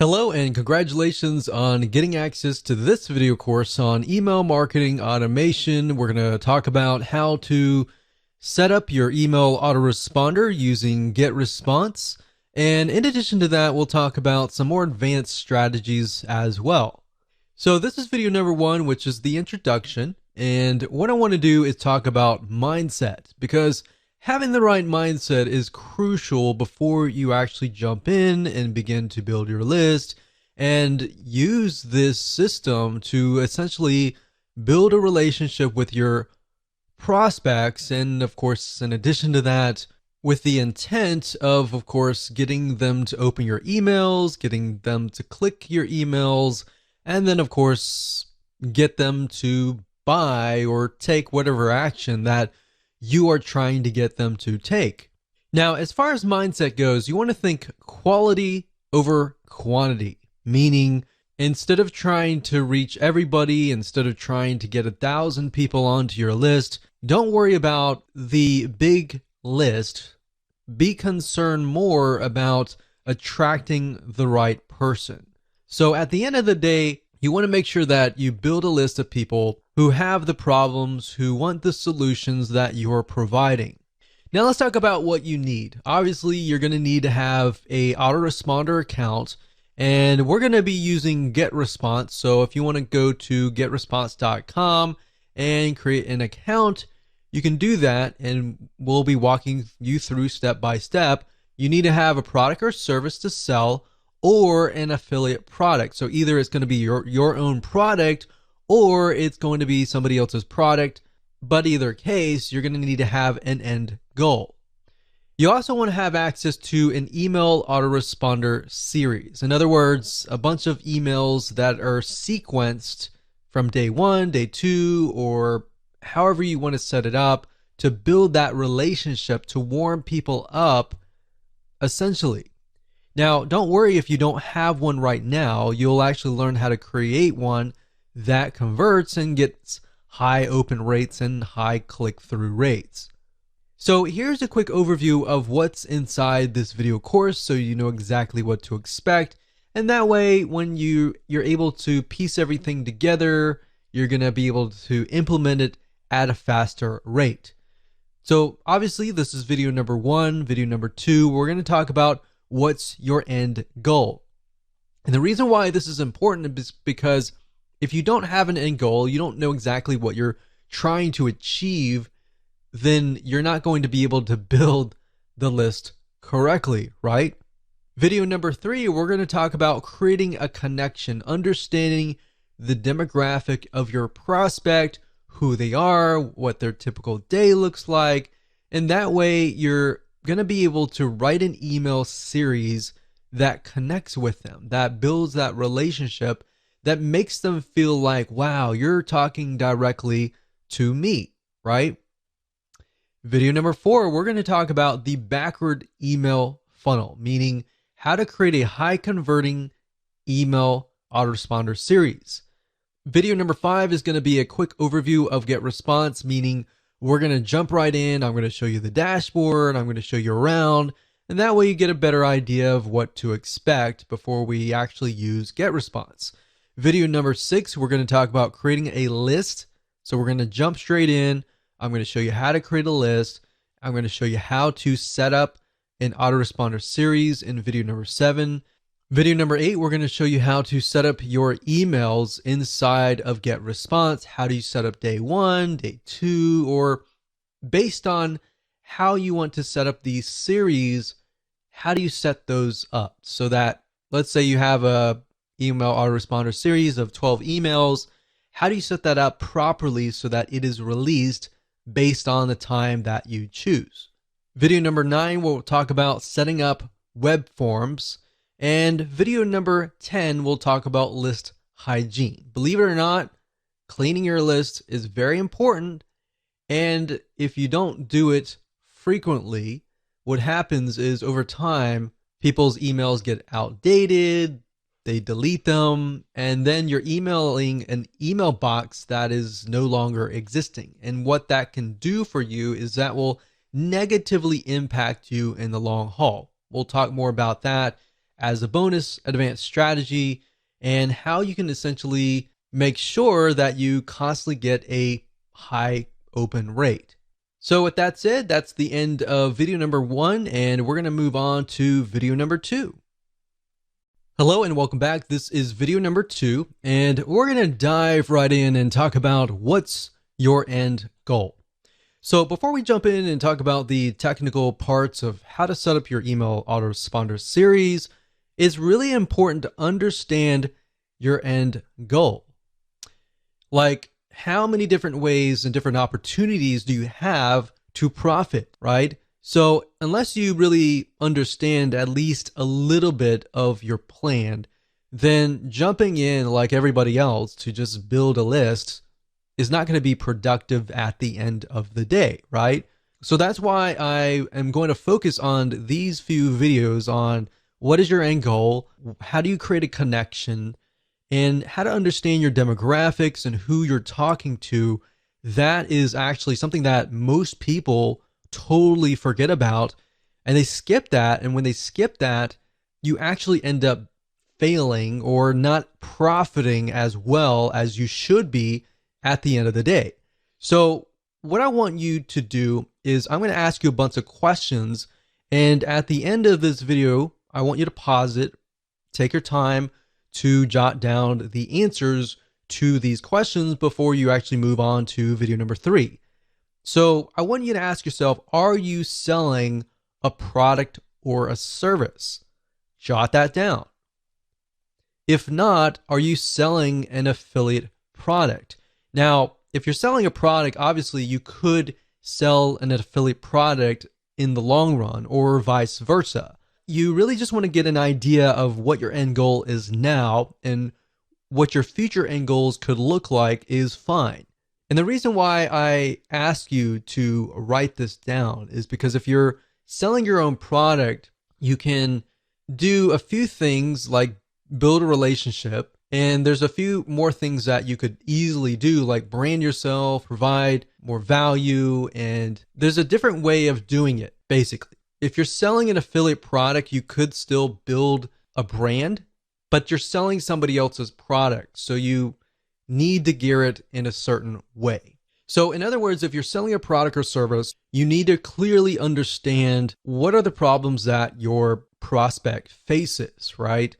Hello and congratulations on getting access to this video course on email marketing automation. We're going to talk about how to set up your email autoresponder using GetResponse. And in addition to that, we'll talk about some more advanced strategies as well. So this is video number one, which is the introduction. And what I want to do is talk about mindset, because having the right mindset is crucial before you actually jump in and begin to build your list and use this system to essentially build a relationship with your prospects. And of course, in addition to that, with the intent of course, getting them to open your emails, getting them to click your emails, and then of course, get them to buy or take whatever action that you are trying to get them to take. Now, as far as mindset goes, you want to think quality over quantity, meaning instead of trying to reach everybody, instead of trying to get 1,000 people onto your list, don't worry about the big list. Be concerned more about attracting the right person. So at the end of the day, you want to make sure that you build a list of people who have the problems, who want the solutions that you're providing. Now let's talk about what you need. Obviously, you're going to need to have a autoresponder account, and we're going to be using GetResponse. So if you want to go to getresponse.com and create an account, you can do that, and we'll be walking you through step by step. You need to have a product or service to sell or an affiliate product. So either it's going to be your own product or it's going to be somebody else's product. But either case, you're going to need to have an end goal. You also want to have access to an email autoresponder series. In other words, a bunch of emails that are sequenced from day one, day two, or however you want to set it up to build that relationship, to warm people up, essentially. Now, don't worry if you don't have one right now. You'll actually learn how to create one that converts and gets high open rates and high click-through rates. So here's a quick overview of what's inside this video course so you know exactly what to expect. And that way, when you're able to piece everything together, you're going to be able to implement it at a faster rate. So obviously, this is video number one. Video number two, we're going to talk about what's your end goal. And the reason why this is important is because if you don't have an end goal, you don't know exactly what you're trying to achieve, then you're not going to be able to build the list correctly, right? Video number three, we're going to talk about creating a connection, understanding the demographic of your prospect, who they are, what their typical day looks like, and that way you're going to be able to write an email series that connects with them, that builds that relationship, that makes them feel like, wow, you're talking directly to me, right? Video number four, we're going to talk about the backward email funnel, meaning how to create a high converting email autoresponder series. Video number five is going to be a quick overview of GetResponse, meaning we're going to jump right in. I'm going to show you the dashboard. I'm going to show you around. And that way you get a better idea of what to expect before we actually use GetResponse. Video number six, we're going to talk about creating a list. So we're going to jump straight in. I'm going to show you how to create a list. I'm going to show you how to set up an autoresponder series in video number seven. Video number eight, we're going to show you how to set up your emails inside of GetResponse. How do you set up day one, day two, or based on how you want to set up these series, how do you set those up so that, let's say you have a email autoresponder series of 12 emails. How do you set that up properly so that it is released based on the time that you choose? Video number nine, we'll talk about setting up web forms. And video number 10, we'll talk about list hygiene. Believe it or not, cleaning your list is very important. And if you don't do it frequently, what happens is over time, people's emails get outdated, they delete them, and then you're emailing an email box that is no longer existing. And what that can do for you is that will negatively impact you in the long haul. We'll talk more about that as a bonus advanced strategy, and how you can essentially make sure that you constantly get a high open rate. So with that said, that's the end of video number 1, and we're going to move on to video number 2. Hello and welcome back. This is video number 2, and we're going to dive right in and talk about what's your end goal. So before we jump in and talk about the technical parts of how to set up your email autoresponder series, it's really important to understand your end goal. Like, how many different ways and different opportunities do you have to profit, right? So unless you really understand at least a little bit of your plan, then jumping in like everybody else to just build a list is not going to be productive at the end of the day, right? So that's why I am going to focus on these few videos on what is your end goal, how do you create a connection, and how to understand your demographics and who you're talking to. That is actually something that most people totally forget about, and they skip that. And when they skip that, you actually end up failing or not profiting as well as you should be at the end of the day. So what I want you to do is I'm going to ask you a bunch of questions, and at the end of this video, I want you to pause it, take your time to jot down the answers to these questions before you actually move on to video number 3. So I want you to ask yourself, are you selling a product or a service? Jot that down. If not, are you selling an affiliate product? Now, if you're selling a product, obviously you could sell an affiliate product in the long run or vice versa. You really just want to get an idea of what your end goal is now, and what your future end goals could look like is fine. And the reason why I ask you to write this down is because if you're selling your own product, you can do a few things like build a relationship. And there's a few more things that you could easily do, like brand yourself, provide more value, and there's a different way of doing it, basically. If you're selling an affiliate product, you could still build a brand, but you're selling somebody else's product, so you need to gear it in a certain way. So in other words, if you're selling a product or service, you need to clearly understand what are the problems that your prospect faces, right?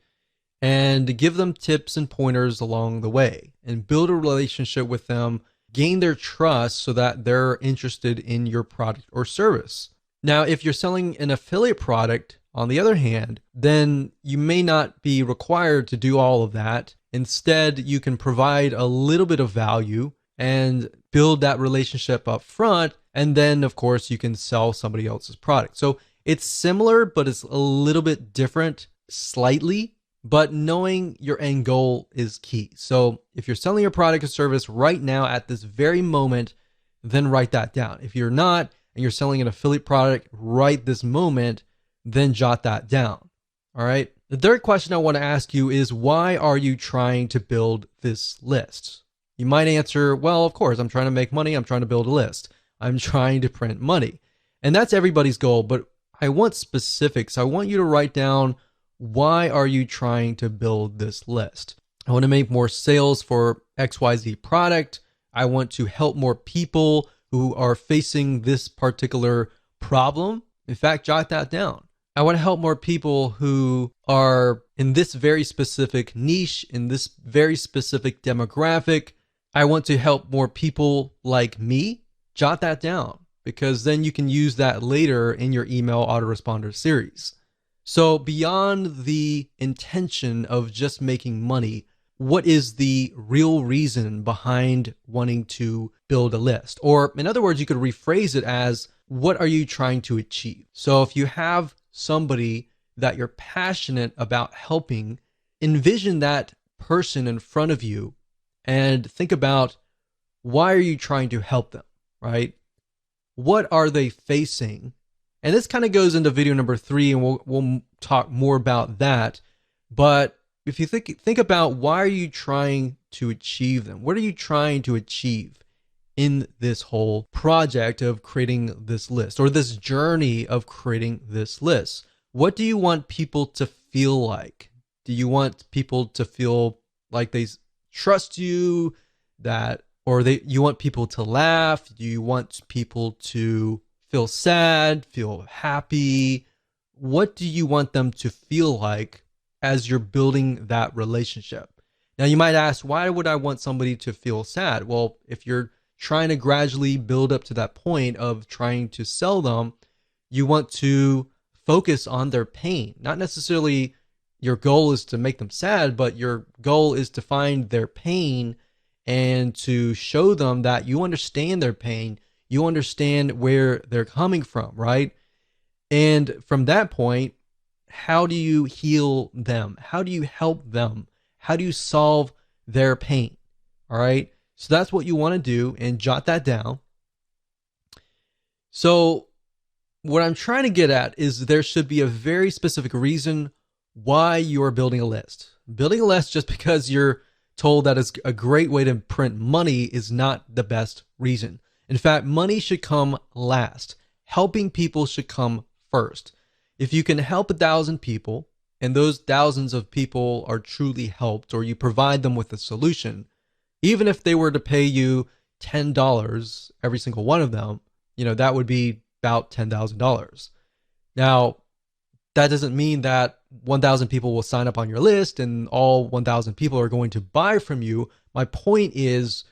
And give them tips and pointers along the way, and build a relationship with them, gain their trust so that they're interested in your product or service. Now, if you're selling an affiliate product, on the other hand, then you may not be required to do all of that. Instead, you can provide a little bit of value and build that relationship up front. And then, of course, you can sell somebody else's product. So it's similar, but it's a little bit different slightly. But knowing your end goal is key. So if you're selling your product or service right now at this very moment, then write that down. If you're not, and you're selling an affiliate product right this moment, then jot that down. All right. The third question I want to ask you is, why are you trying to build this list? You might answer, well, of course, I'm trying to make money. I'm trying to build a list. I'm trying to print money. And that's everybody's goal. But I want specifics. I want you to write down, why are you trying to build this list? I want to make more sales for XYZ product. I want to help more people who are facing this particular problem. In fact, jot that down. I want to help more people who are in this very specific niche, in this very specific demographic. I want to help more people like me. Jot that down, because then you can use that later in your email autoresponder series. So beyond the intention of just making money, what is the real reason behind wanting to build a list? Or in other words, you could rephrase it as, what are you trying to achieve? So if you have somebody that you're passionate about helping, envision that person in front of you and think about, why are you trying to help them, right? What are they facing? And this kind of goes into video number 3, and we'll talk more about that. But if you think about, why are you trying to achieve them? What are you trying to achieve in this whole project of creating this list, or this journey of creating this list? What do you want people to feel like? Do you want people to feel like they trust you, that, or you want people to laugh? Do you want people to feel sad, feel happy? What do you want them to feel like as you're building that relationship? Now, you might ask, why would I want somebody to feel sad? Well, if you're trying to gradually build up to that point of trying to sell them, you want to focus on their pain. Not necessarily your goal is to make them sad, but your goal is to find their pain and to show them that you understand their pain. You understand where they're coming from, right? And from that point, how do you heal them? How do you help them? How do you solve their pain? All right. So that's what you want to do, and jot that down. So what I'm trying to get at is there should be a very specific reason why you're building a list. Building a list just because you're told that it's a great way to print money is not the best reason. In fact, money should come last. Helping people should come first. If you can help 1,000 people and those thousands of people are truly helped, or you provide them with a solution, even if they were to pay you $10, every single one of them, that would be about $10,000. Now, that doesn't mean that 1,000 people will sign up on your list and all 1,000 people are going to buy from you. My point is,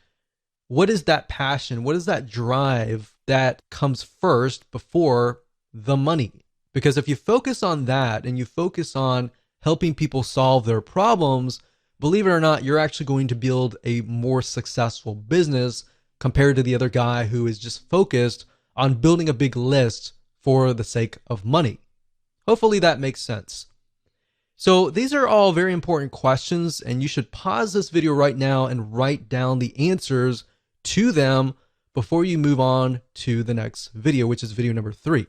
what is that passion? What is that drive that comes first before the money? Because if you focus on that and you focus on helping people solve their problems, believe it or not, you're actually going to build a more successful business compared to the other guy who is just focused on building a big list for the sake of money. Hopefully that makes sense. So these are all very important questions, and you should pause this video right now and write down the answers to them before you move on to the next video, which is video number 3.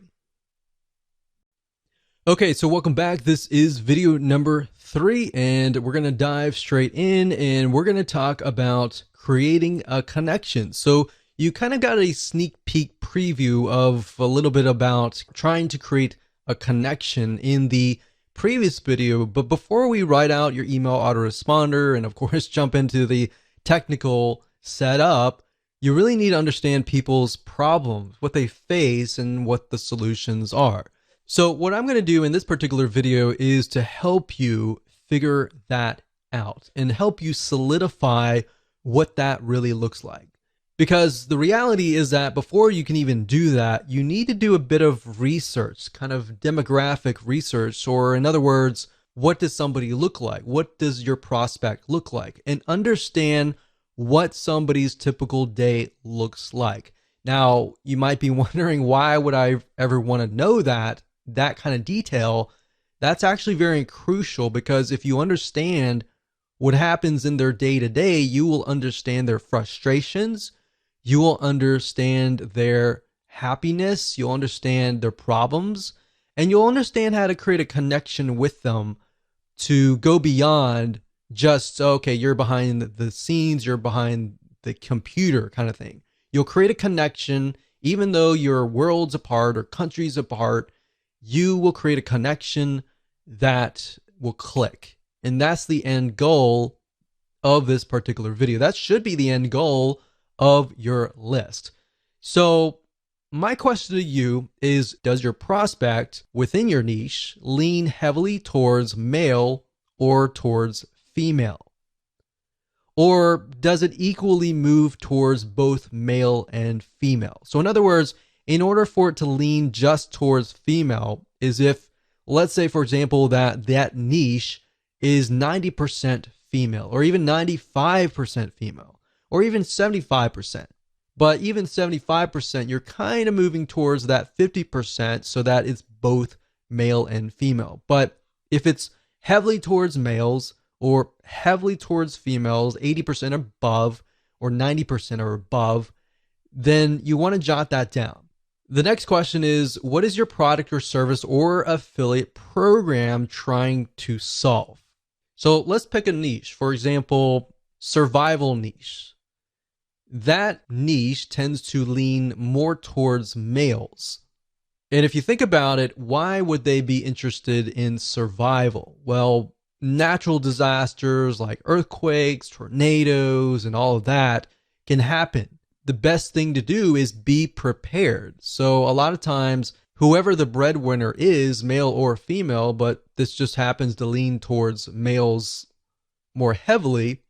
Okay, so welcome back. This is video number 3, and we're going to dive straight in, and we're going to talk about creating a connection. So you kind of got a sneak peek preview of a little bit about trying to create a connection in the previous video. But before we write out your email autoresponder and of course jump into the technical setup, you really need to understand people's problems, what they face, and what the solutions are. So what I'm going to do in this particular video is to help you figure that out and help you solidify what that really looks like. Because the reality is that before you can even do that, you need to do a bit of research, kind of demographic research, or in other words, what does somebody look like? What does your prospect look like? And understand what somebody's typical day looks like. Now, you might be wondering, why would I ever want to know that kind of detail? That's actually very crucial, because if you understand what happens in their day to day, you will understand their frustrations. You will understand their happiness, you'll understand their problems, and you'll understand how to create a connection with them to go beyond just, okay, you're behind the scenes, you're behind the computer kind of thing. You'll create a connection, even though you're worlds apart or countries apart, you will create a connection that will click. And that's the end goal of this particular video. That should be the end goal of your list. So my question to you is, does your prospect within your niche lean heavily towards male or towards female? Or does it equally move towards both male and female? So in other words, in order for it to lean just towards female, is if, let's say for example, that niche is 90% female, or even 95% female, or even 75%. But even 75%, you're kind of moving towards that 50% so that it's both male and female. But if it's heavily towards males or heavily towards females, 80% above or 90% or above, then you want to jot that down. The next question is, what is your product or service or affiliate program trying to solve? So let's pick a niche. For example, survival niche. That niche tends to lean more towards males. And if you think about it, why would they be interested in survival? Well, natural disasters like earthquakes, tornadoes, and all of that can happen. The best thing to do is be prepared. So a lot of times, whoever the breadwinner is, male or female, but this just happens to lean towards males more heavily,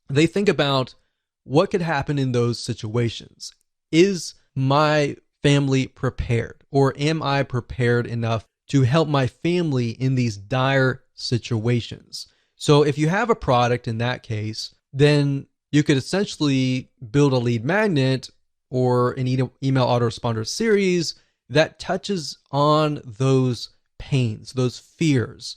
they think about what could happen in those situations. Is my family prepared? Or am I prepared enough to help my family in these dire situations? So if you have a product in that case, then you could essentially build a lead magnet or an email autoresponder series that touches on those pains, those fears,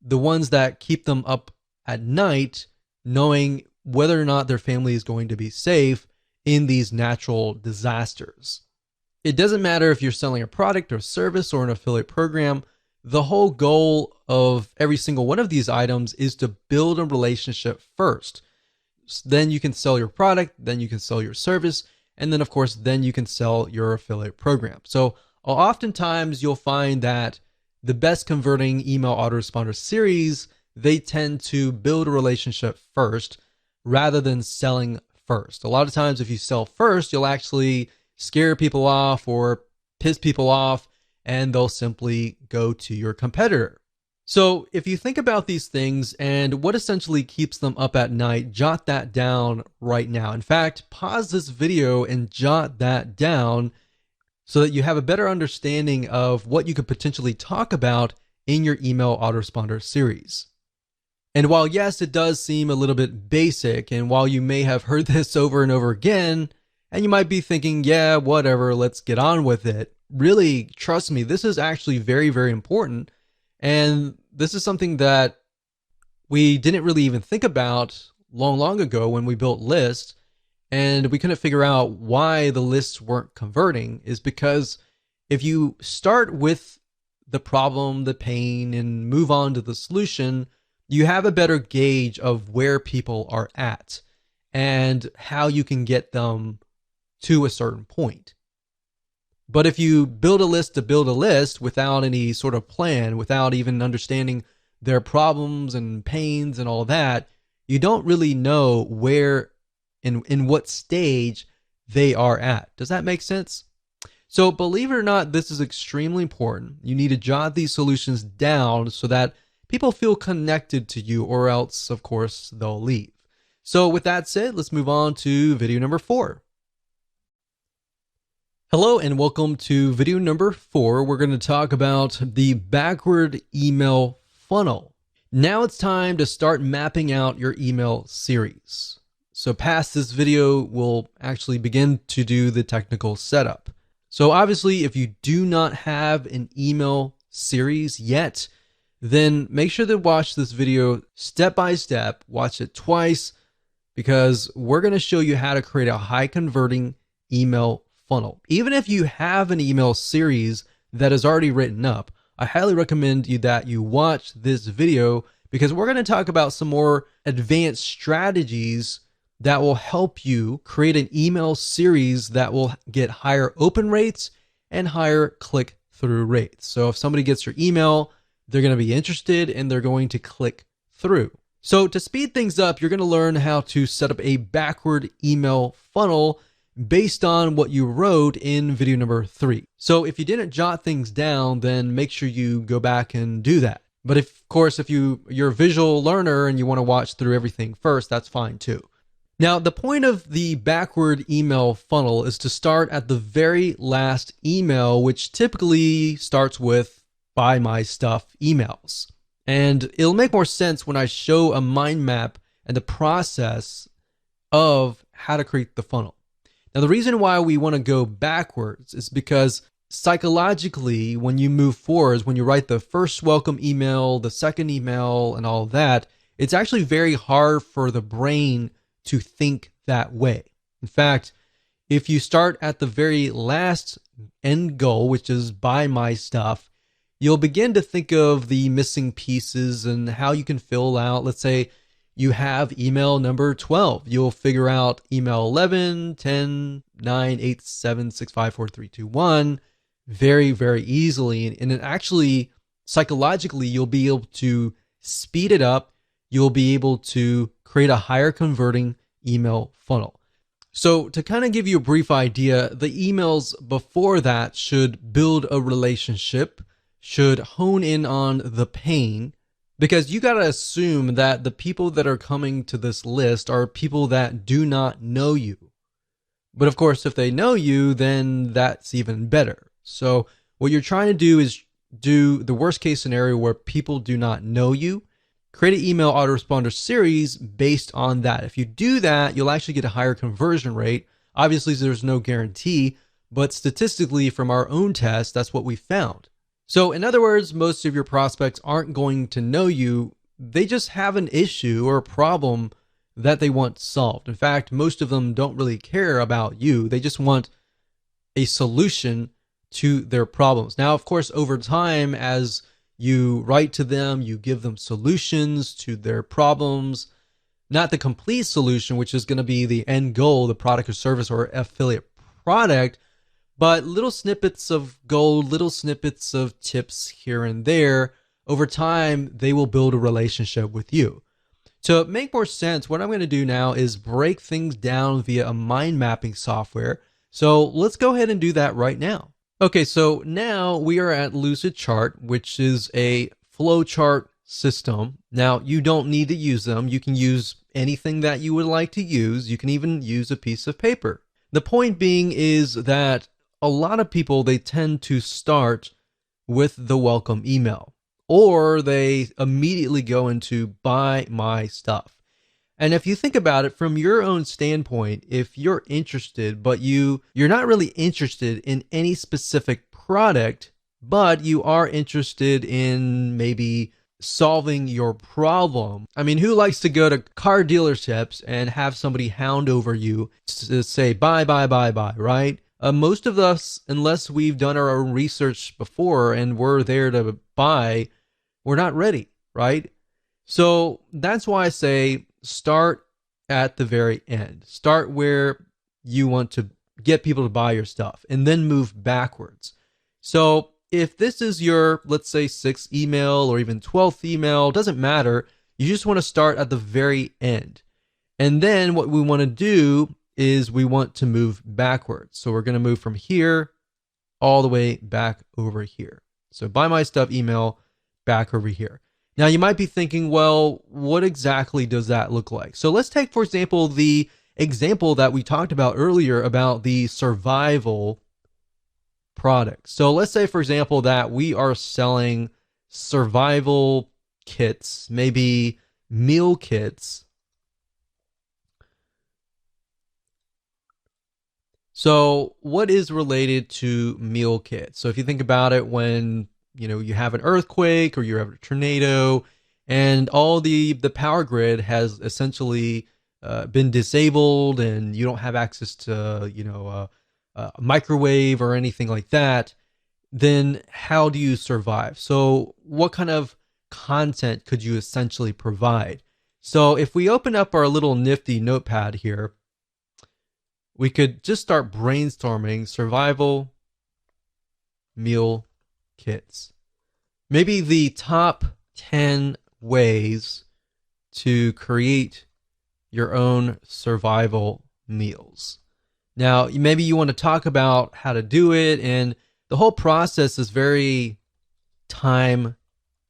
the ones that keep them up at night, knowing whether or not their family is going to be safe in these natural disasters. It doesn't matter if you're selling a product or service or an affiliate program. The whole goal of every single one of these items is to build a relationship first. Then you can sell your product, then you can sell your service, and then of course, then you can sell your affiliate program. So oftentimes you'll find that the best converting email autoresponder series, they tend to build a relationship first rather than selling first. A lot of times if you sell first, you'll actually scare people off or piss people off, and they'll simply go to your competitor. So if you think about these things and what essentially keeps them up at night, jot that down right now. In fact, pause this video and jot that down so that you have a better understanding of what you could potentially talk about in your email autoresponder series. And while yes, it does seem a little bit basic, and while you may have heard this over and over again, and you might be thinking, yeah, whatever, let's get on with it. Really, trust me, this is actually very, very important. And this is something that we didn't really even think about long ago when we built lists, and we couldn't figure out why the lists weren't converting, is because if you start with the problem, the pain, and move on to the solution, you have a better gauge of where people are at and how you can get them to a certain point. But if you build a list to build a list without any sort of plan, without even understanding their problems and pains and all that, you don't really know where in what stage they are at. Does that make sense? So believe it or not, this is extremely important. You need to jot these solutions down so that people feel connected to you, or else, of course, they'll leave. So with that said, let's move on to video number 4. Hello and welcome to video number 4. We're going to talk about the backward email funnel. Now it's time to start mapping out your email series. So past this video, we'll actually begin to do the technical setup. So obviously, if you do not have an email series yet, then make sure to watch this video step by step, watch it twice, because we're going to show you how to create a high converting email funnel. Even if you have an email series that is already written up, I highly recommend that you watch this video, because we're going to talk about some more advanced strategies that will help you create an email series that will get higher open rates and higher click-through rates. So if somebody gets your email, they're going to be interested and they're going to click through. So to speed things up, you're going to learn how to set up a backward email funnel based on what you wrote in video number 3. So if you didn't jot things down, then make sure you go back and do that. But of course, if you're a visual learner and you want to watch through everything first, that's fine too. Now, the point of the backward email funnel is to start at the very last email, which typically starts with "buy my stuff" emails. And it'll make more sense when I show a mind map and the process of how to create the funnel. Now, the reason why we want to go backwards is because psychologically, when you move forwards, when you write the first welcome email, the second email, and all of that, it's actually very hard for the brain to think that way. In fact, if you start at the very last end goal, which is "buy my stuff," you'll begin to think of the missing pieces and how you can fill out. Let's say you have email number 12. You'll figure out email 11, 10, 9, 8, 7, 6, 5, 4, 3, 2, 1. very, very easily. And it actually, psychologically, you'll be able to speed it up. You'll be able to create a higher converting email funnel. So to kind of give you a brief idea, the emails before that should build a relationship, should hone in on the pain, because you got to assume that the people that are coming to this list are people that do not know you. But of course, if they know you, then that's even better. So what you're trying to do is do the worst case scenario where people do not know you. Create an email autoresponder series based on that. If you do that, you'll actually get a higher conversion rate. Obviously, there's no guarantee, but statistically from our own test, that's what we found. So in other words, most of your prospects aren't going to know you. They just have an issue or a problem that they want solved. In fact, most of them don't really care about you. They just want a solution to their problems. Now, of course, over time, as you write to them, you give them solutions to their problems, not the complete solution, which is going to be the end goal, the product or service or affiliate product, but little snippets of gold, little snippets of tips here and there. Over time, they will build a relationship with you. To make more sense, what I'm going to do now is break things down via a mind mapping software. So let's go ahead and do that right now. Okay, so now we are at Lucidchart, which is a flowchart system. Now, you don't need to use them. You can use anything that you would like to use. You can even use a piece of paper. The point being is that a lot of people, they tend to start with the welcome email, or they immediately go into buy my stuff. And if you think about it from your own standpoint, if you're interested, but you're not really interested in any specific product, but you are interested in maybe solving your problem. I mean, who likes to go to car dealerships and have somebody hound over you to say buy, right? Most of us, unless we've done our own research before and we're there to buy, we're not ready, right? So that's why I say start at the very end. Start where you want to get people to buy your stuff and then move backwards. So if this is your, let's say, 6th email or even 12th email, doesn't matter. You just want to start at the very end. And then what we want to do is we want to move backwards. So we're going to move from here all the way back over here. So buy my stuff email back over here. Now you might be thinking, well, what exactly does that look like? So let's take, for example, the example that we talked about earlier about the survival product. So let's say, for example, that we are selling survival kits, maybe meal kits. So what is related to meal kits? So if you think about it, when you have an earthquake or you have a tornado and all the power grid has essentially been disabled and you don't have access to a microwave or anything like that, then how do you survive? So what kind of content could you essentially provide? So if we open up our little nifty notepad here, we could just start brainstorming survival meal kits. Maybe the top 10 ways to create your own survival meals. Now, maybe you want to talk about how to do it, and the whole process is very time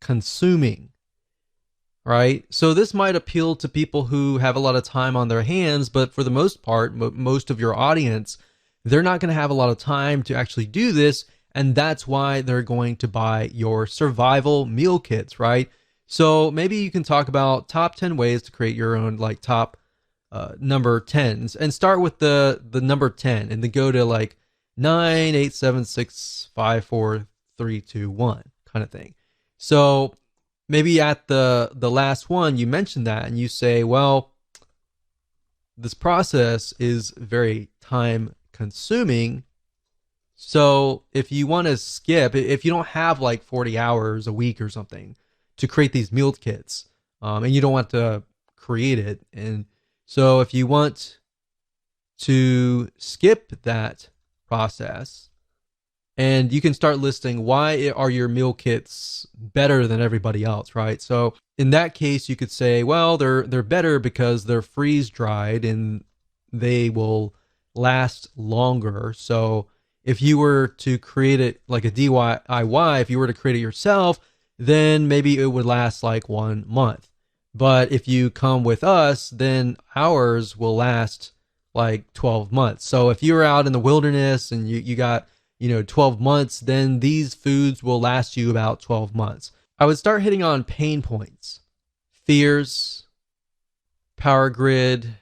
consuming, right? So this might appeal to people who have a lot of time on their hands, but for the most part, most of your audience, they're not going to have a lot of time to actually do this. And that's why they're going to buy your survival meal kits, right? So maybe you can talk about top 10 ways to create your own top number 10s, and start with the number 10 and then go to 9, 8, 7, 6, 5, 4, 3, 2, 1 kind of thing. So maybe at the last one, you mention that and you say, well, this process is very time consuming. So if you want to skip, if you don't have 40 hours a week or something to create these meal kits, and you don't want to create it, and so if you want to skip that process And you can start listing why are your meal kits better than everybody else, right? So in that case, you could say, well, they're better because they're freeze dried and they will last longer. So if you were to create it like a DIY, if you were to create it yourself, then maybe it would last like 1 month. But if you come with us, then ours will last like 12 months. So if you're out in the wilderness and you got 12 months, then these foods will last you about 12 months. I would start hitting on pain points, fears, power grid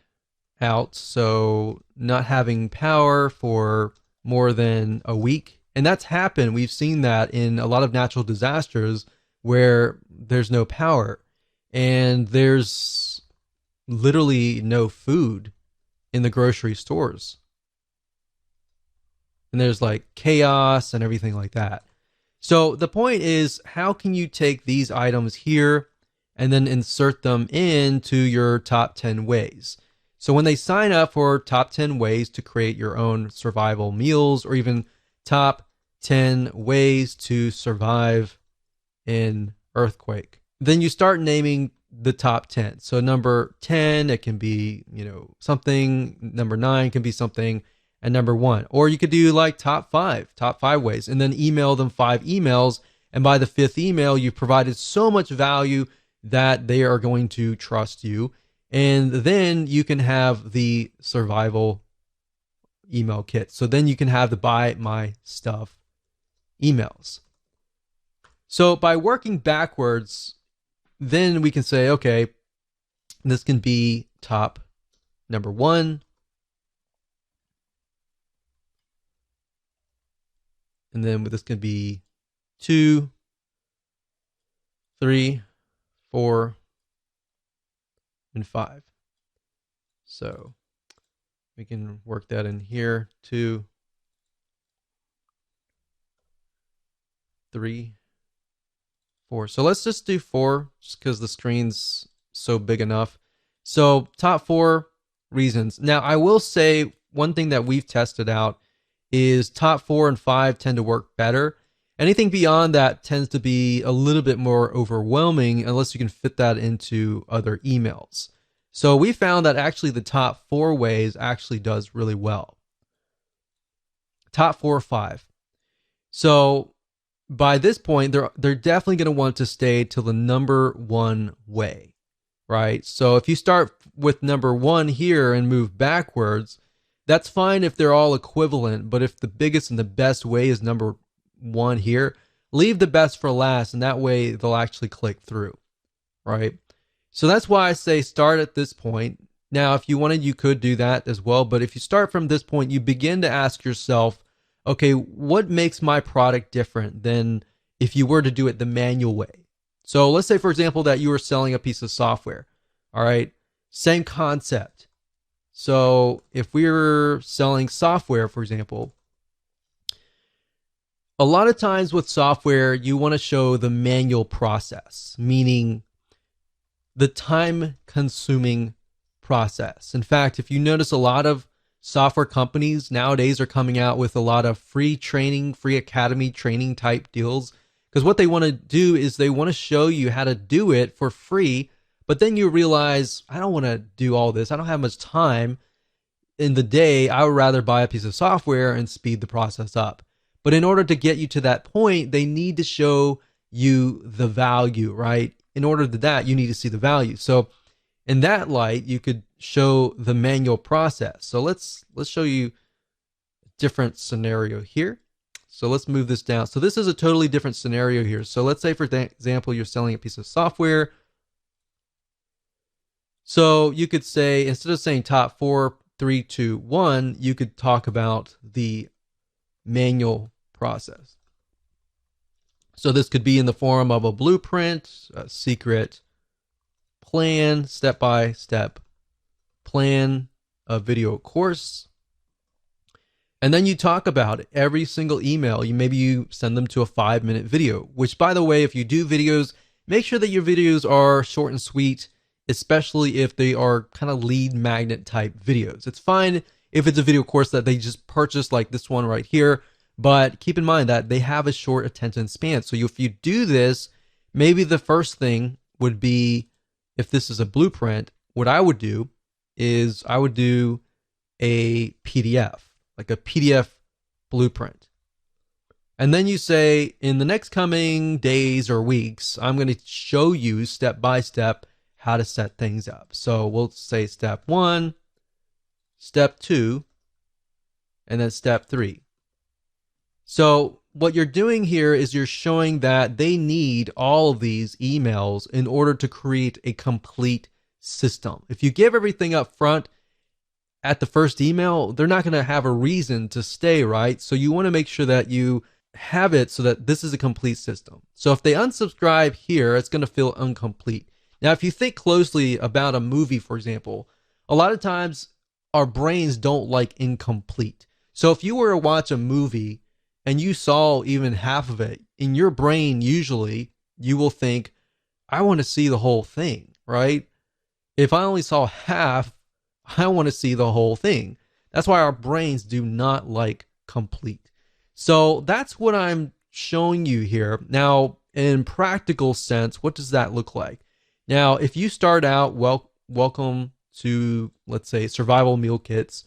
out. So not having power for more than a week. And that's happened. We've seen that in a lot of natural disasters where there's no power and there's literally no food in the grocery stores. And there's like chaos and everything like that. So the point is, how can you take these items here and then insert them into your top 10 ways? So when they sign up for top 10 ways to create your own survival meals, or even top 10 ways to survive in earthquake, then you start naming the top 10. So number 10, it can be, something. Number 9 can be something. And number 1, or you could do like top 5 ways, and then email them 5 emails. And by the 5th email, you've provided so much value that they are going to trust you. And then you can have the survival email kit. So then you can have the buy my stuff emails. So by working backwards, then we can say, okay, this can be top number 1. And then this can be 2, 3, 4, and 5. So we can work that in here. 2, 3, 4. So let's just do 4 just because the screen's so big enough. So top 4 reasons. Now I will say one thing that we've tested out is top 4 and 5 tend to work better. Anything beyond that tends to be a little bit more overwhelming unless you can fit that into other emails. So we found that actually the top 4 ways actually does really well. Top 4 or 5. So by this point, they're definitely going to want to stay to the number 1 way, right? So if you start with number 1 here and move backwards, that's fine if they're all equivalent, but if the biggest and the best way is number 1 here, leave the best for last, and that way they'll actually click through, right? So that's why I say start at this point. Now, if you wanted, you could do that as well, but if you start from this point, you begin to ask yourself, okay, what makes my product different than if you were to do it the manual way? So let's say, for example, that you were selling a piece of software, all right? Same concept. So if we were selling software, for example, a lot of times with software, you want to show the manual process, meaning the time-consuming process. In fact, if you notice, a lot of software companies nowadays are coming out with a lot of free training, free academy training type deals, because what they want to do is they want to show you how to do it for free. But then you realize, I don't want to do all this. I don't have much time in the day. I would rather buy a piece of software and speed the process up. But in order to get you to that point, they need to show you the value, right? In order to that, you need to see the value. So in that light, you could show the manual process. So let's show you a different scenario here. So let's move this down. So this is a totally different scenario here. So let's say, for example, you're selling a piece of software. So you could say, instead of saying top 4, 3, 2, 1, you could talk about the manual process. So this could be in the form of a blueprint, a secret plan, step-by-step plan, a video course. And then you talk about every single email. Maybe you send them to a 5-minute video, which, by the way, if you do videos, make sure that your videos are short and sweet, especially if they are kind of lead magnet type videos. It's fine if it's a video course that they just purchased, like this one right here, But keep in mind that they have a short attention span. So if you do this, maybe the first thing would be, if this is a blueprint, what I would do is I would do a PDF, like a PDF blueprint. And then you say, in the next coming days or weeks, I'm going to show you step by step how to set things up. So we'll say step 1, step 2, and then step 3. So what you're doing here is you're showing that they need all of these emails in order to create a complete system. If you give everything up front at the first email, they're not going to have a reason to stay, right? So you want to make sure that you have it so that this is a complete system. So if they unsubscribe here, it's going to feel incomplete. Now, if you think closely about a movie, for example, a lot of times our brains don't like incomplete. So if you were to watch a movie and you saw even half of it, in your brain, usually you will think, I want to see the whole thing, right? If I only saw half, I want to see the whole thing. That's why our brains do not like complete. So that's what I'm showing you here. Now, in practical sense, what does that look like? Now, if you start out, welcome to, let's say, survival meal kits.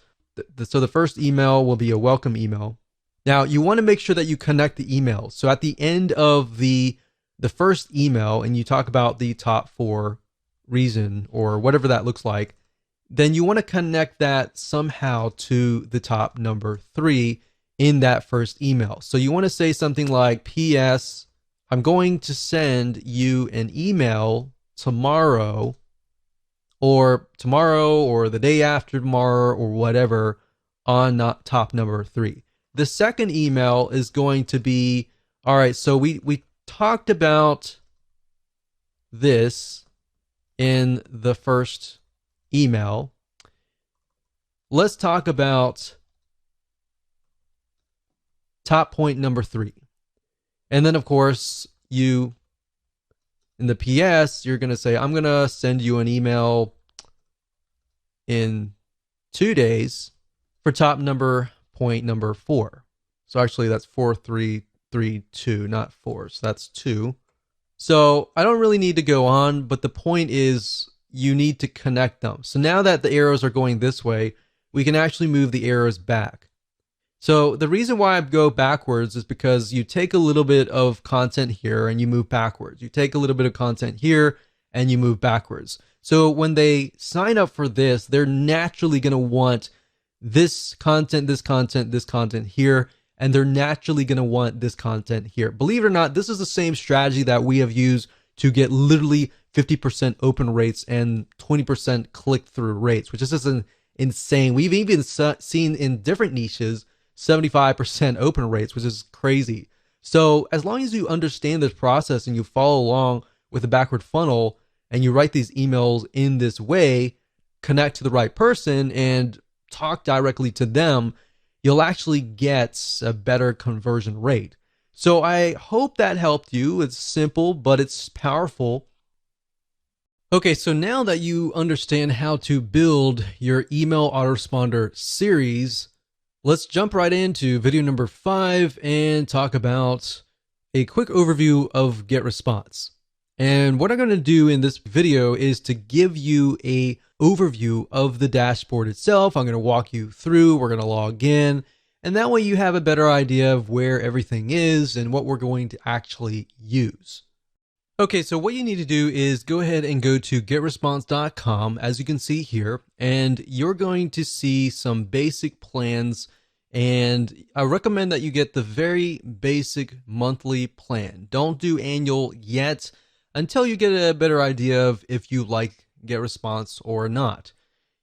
So the first email will be a welcome email. Now, you want to make sure that you connect the emails. So at the end of the first email, and you talk about the top 4 reason or whatever that looks like, then you want to connect that somehow to the top number 3 in that first email. So you want to say something like, P.S. I'm going to send you an email tomorrow or the day after tomorrow or whatever on top number 3. The second email is going to be, all right, so we talked about this in the first email. Let's talk about top point number 3. And then, of course, in the PS, you're going to say, I'm going to send you an email in 2 days for top point number 4. So actually that's 4332, not 4. So that's 2. So I don't really need to go on, but the point is you need to connect them. So now that the arrows are going this way, we can actually move the arrows back. So the reason why I go backwards is because you take a little bit of content here and you move backwards. You take a little bit of content here and you move backwards. So when they sign up for this, they're naturally going to want this content, this content, this content here, and they're naturally going to want this content here. Believe it or not, this is the same strategy that we have used to get literally 50% open rates and 20% click-through rates, which is just insane. We've even seen in different niches 75% open rates, which is crazy. So as long as you understand this process and you follow along with the backward funnel and you write these emails in this way, connect to the right person and talk directly to them, you'll actually get a better conversion rate. So I hope that helped you. It's simple, but it's powerful. Okay, so now that you understand how to build your email autoresponder series, let's jump right into video number 5 and talk about a quick overview of GetResponse. And what I'm going to do in this video is to give you a overview of the dashboard itself. I'm going to walk you through, we're going to log in, and that way you have a better idea of where everything is and what we're going to actually use. Okay, so what you need to do is go ahead and go to getresponse.com, as you can see here, and you're going to see some basic plans, and I recommend that you get the very basic monthly plan. Don't do annual yet until you get a better idea of if you like GetResponse or not.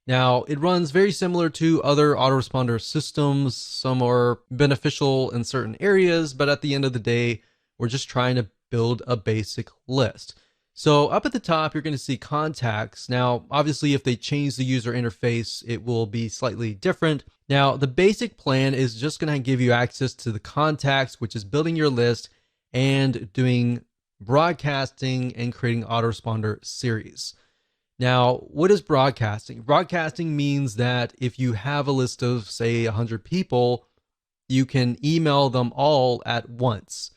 Now, it runs very similar to other autoresponder systems. Some are beneficial in certain areas, but at the end of the day, we're just trying to build a basic list. So up at the top, you're going to see contacts. Now, obviously, if they change the user interface, it will be slightly different. Now, the basic plan is just going to give you access to the contacts, which is building your list and doing broadcasting and creating autoresponder series. Now, what is broadcasting? Broadcasting means that if you have a list of, say, 100 people, you can email them all at once.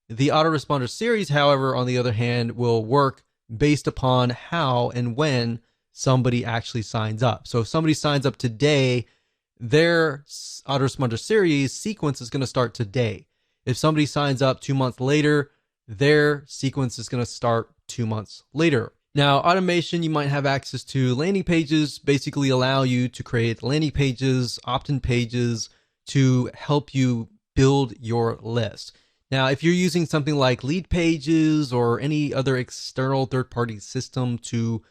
The autoresponder series, however, on the other hand, will work based upon how and when somebody actually signs up. So if somebody signs up today, their autoresponder series sequence is going to start today. If somebody signs up 2 months later, their sequence is going to start 2 months later. Now, automation, you might have access to landing pages, basically allow you to create landing pages, opt-in pages to help you build your list. Now, if you're using something like Leadpages or any other external third-party system to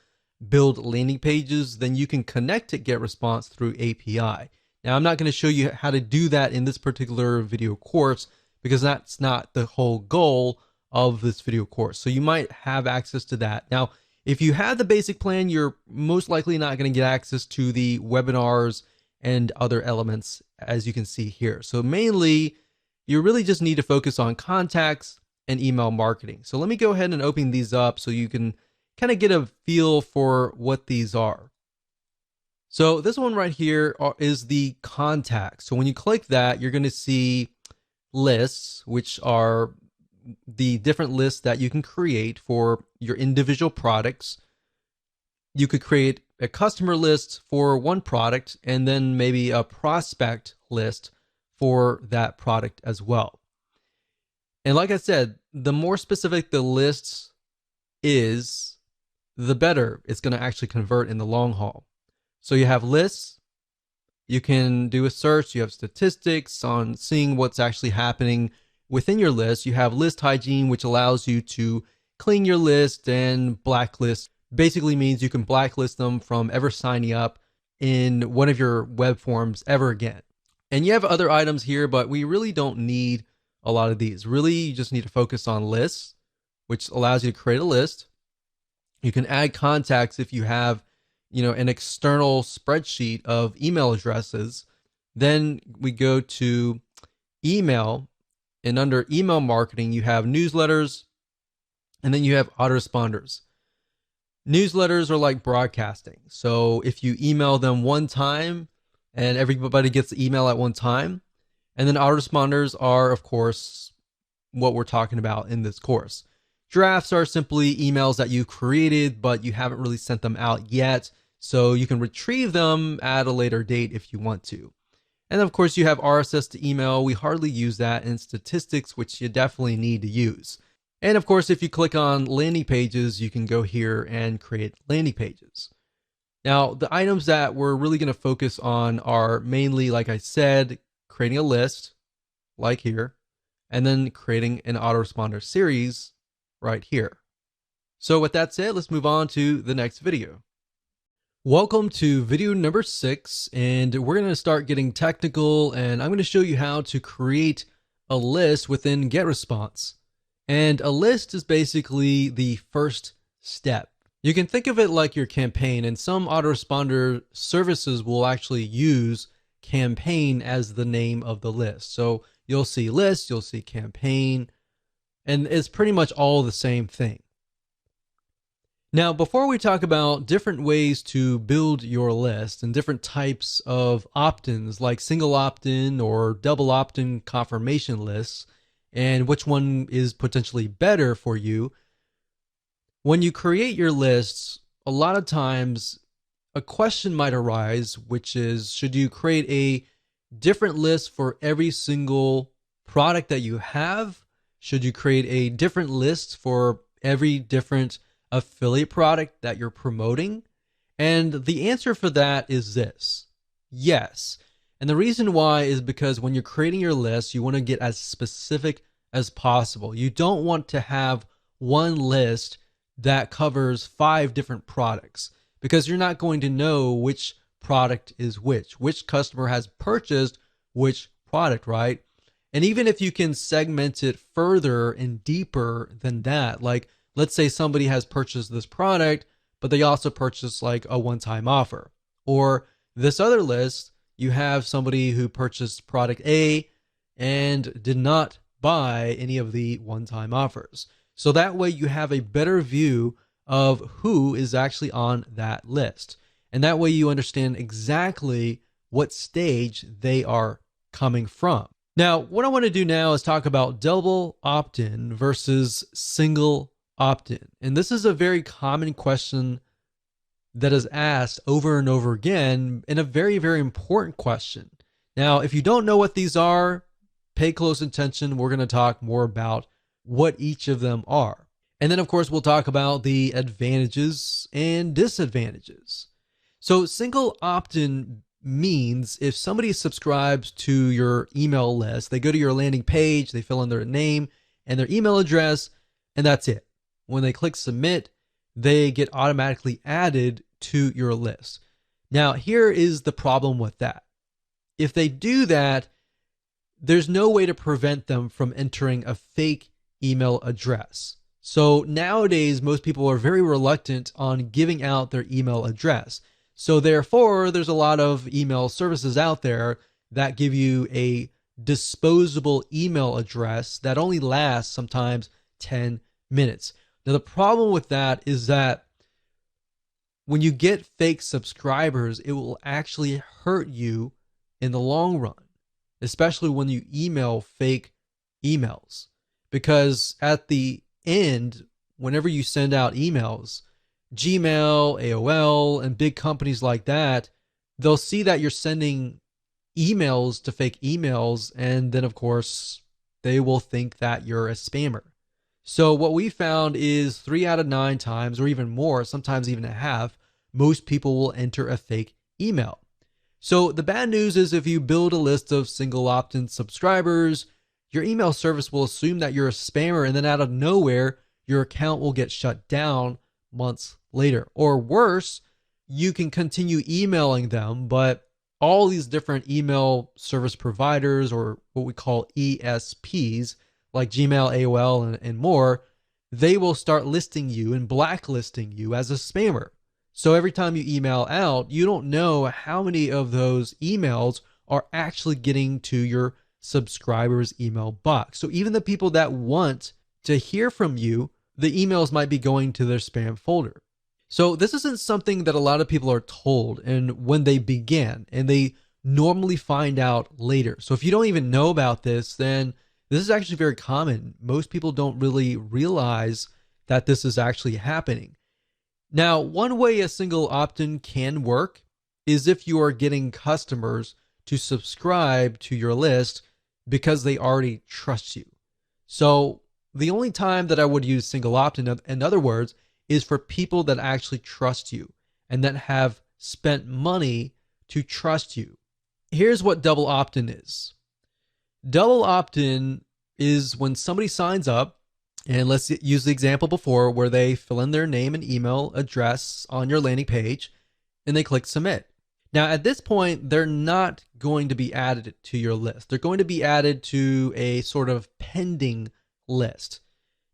build landing pages, then you can connect to GetResponse through API. Now, I'm not going to show you how to do that in this particular video course because that's not the whole goal of this video course. So you might have access to that. Now, if you have the basic plan, you're most likely not going to get access to the webinars and other elements, as you can see here. So mainly, you really just need to focus on contacts and email marketing. So let me go ahead and open these up so you can kind of get a feel for what these are. So this one right here is the contacts. So when you click that, you're going to see lists, which are the different lists that you can create for your individual products. You could create a customer list for one product and then maybe a prospect list for that product as well. And like I said, the more specific the list is, the better it's going to actually convert in the long haul. So you have lists, you can do a search, you have statistics on seeing what's actually happening within your list. You have list hygiene, which allows you to clean your list and blacklist. Basically means you can blacklist them from ever signing up in one of your web forms ever again. And you have other items here, but we really don't need a lot of these. Really, you just need to focus on lists, which allows you to create a list. You can add contacts if you have, an external spreadsheet of email addresses. Then we go to email, and under email marketing, you have newsletters, and then you have autoresponders. Newsletters are like broadcasting. So if you email them one time and everybody gets the email at one time, and then autoresponders are, of course, what we're talking about in this course. Drafts are simply emails that you created, but you haven't really sent them out yet. So you can retrieve them at a later date if you want to. And of course, you have RSS to email. We hardly use that, in statistics, which you definitely need to use. And of course, if you click on landing pages, you can go here and create landing pages. Now, the items that we're really going to focus on are mainly, like I said, creating a list, like here, and then creating an autoresponder series right here. So with that said, let's move on to the next video. Welcome to video number 6, and we're going to start getting technical, and I'm going to show you how to create a list within GetResponse. And a list is basically the first step. You can think of it like your campaign, and some autoresponder services will actually use campaign as the name of the list. So you'll see list, you'll see campaign, and it's pretty much all the same thing. Now, before we talk about different ways to build your list and different types of opt-ins like single opt-in or double opt-in confirmation lists, and which one is potentially better for you, when you create your lists, a lot of times a question might arise, which is, should you create a different list for every single product that you have? Should you create a different list for every different affiliate product that you're promoting? And the answer for that is this: yes. And the reason why is because when you're creating your list, you want to get as specific as possible. You don't want to have one list that covers 5 different products, because you're not going to know which product is which customer has purchased which product, right? And even if you can segment it further and deeper than that, like let's say somebody has purchased this product, but they also purchased like a one-time offer. Or this other list, you have somebody who purchased product A and did not buy any of the one-time offers. So that way you have a better view of who is actually on that list. And that way you understand exactly what stage they are coming from. Now, what I want to do now is talk about double opt-in versus single opt-in. And this is a very common question that is asked over and over again, and a very, very important question. Now, if you don't know what these are, pay close attention. We're going to talk more about what each of them are. And then, of course, we'll talk about the advantages and disadvantages. So single opt-in means if somebody subscribes to your email list, they go to your landing page, they fill in their name and their email address, and that's it. When they click submit, they get automatically added to your list. Now, here is the problem with that. If they do that, there's no way to prevent them from entering a fake email address. So nowadays, most people are very reluctant on giving out their email address. So therefore, there's a lot of email services out there that give you a disposable email address that only lasts sometimes 10 minutes. Now, the problem with that is that when you get fake subscribers, it will actually hurt you in the long run, especially when you email fake emails. Because at the end, whenever you send out emails, Gmail, AOL, and big companies like that, they'll see that you're sending emails to fake emails, and then of course they will think that you're a spammer. So what we found is 3 out of 9 times, or even more, sometimes even a half, most people will enter a fake email. So the bad news is if you build a list of single opt-in subscribers, your email service will assume that you're a spammer, and then out of nowhere, your account will get shut down months later. Or worse, you can continue emailing them, but all these different email service providers, or what we call ESPs, like Gmail, AOL, and more, they will start listing you and blacklisting you as a spammer. So every time you email out, you don't know how many of those emails are actually getting to your subscribers' email box. So even the people that want to hear from you, the emails might be going to their spam folder. So this isn't something that a lot of people are told and when they begin, and they normally find out later. So if you don't even know about this, then this is actually very common. Most people don't really realize that this is actually happening. Now, one way a single opt-in can work is if you are getting customers to subscribe to your list because they already trust you. So the only time that I would use single opt-in, in other words, is for people that actually trust you and that have spent money to trust you. Here's what double opt-in is. Double opt-in is when somebody signs up, and let's use the example before where they fill in their name and email address on your landing page and they click submit. Now, at this point, they're not going to be added to your list. They're going to be added to a sort of pending list.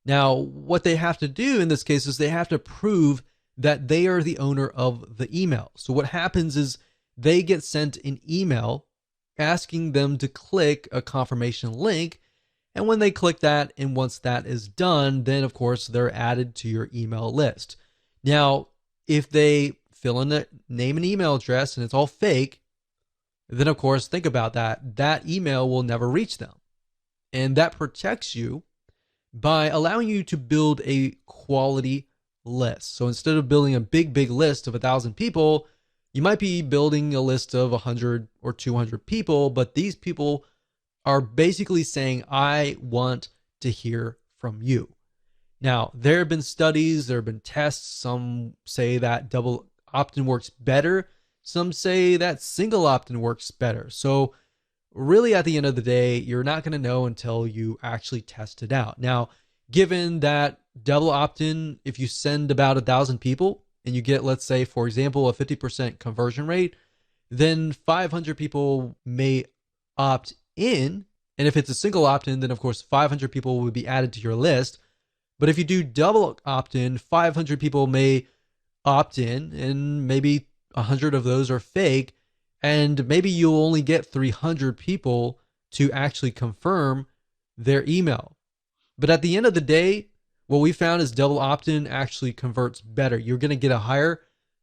Now, what they have to do in this case is they have to prove that they are the owner of the email. So what happens is they get sent an email asking them to click a confirmation link. And when they click that, and once that is done, then of course they're added to your email list. Now, if they fill in the name and email address and it's all fake, then of course think about that. That email will never reach them. And that protects you by allowing you to build a quality list. So instead of building a big list of 1,000 people, you might be building a list of 100 or 200 people, but these people are basically saying, I want to hear from you. Now, there have been studies, there have been tests. Some say that double opt-in works better. Some say that single opt-in works better. So really, at the end of the day, you're not going to know until you actually test it out. Now, given that double opt-in, if you send about 1,000 people and you get, let's say, for example, a 50% conversion rate, then 500 people may opt in. And if it's a single opt-in, then of course 500 people will be added to your list. But if you do double opt-in, 500 people may opt in, and maybe 100 of those are fake, and maybe you'll only get 300 people to actually confirm their email. But at the end of the day, what we found is double opt-in actually converts better. You're going to get a higher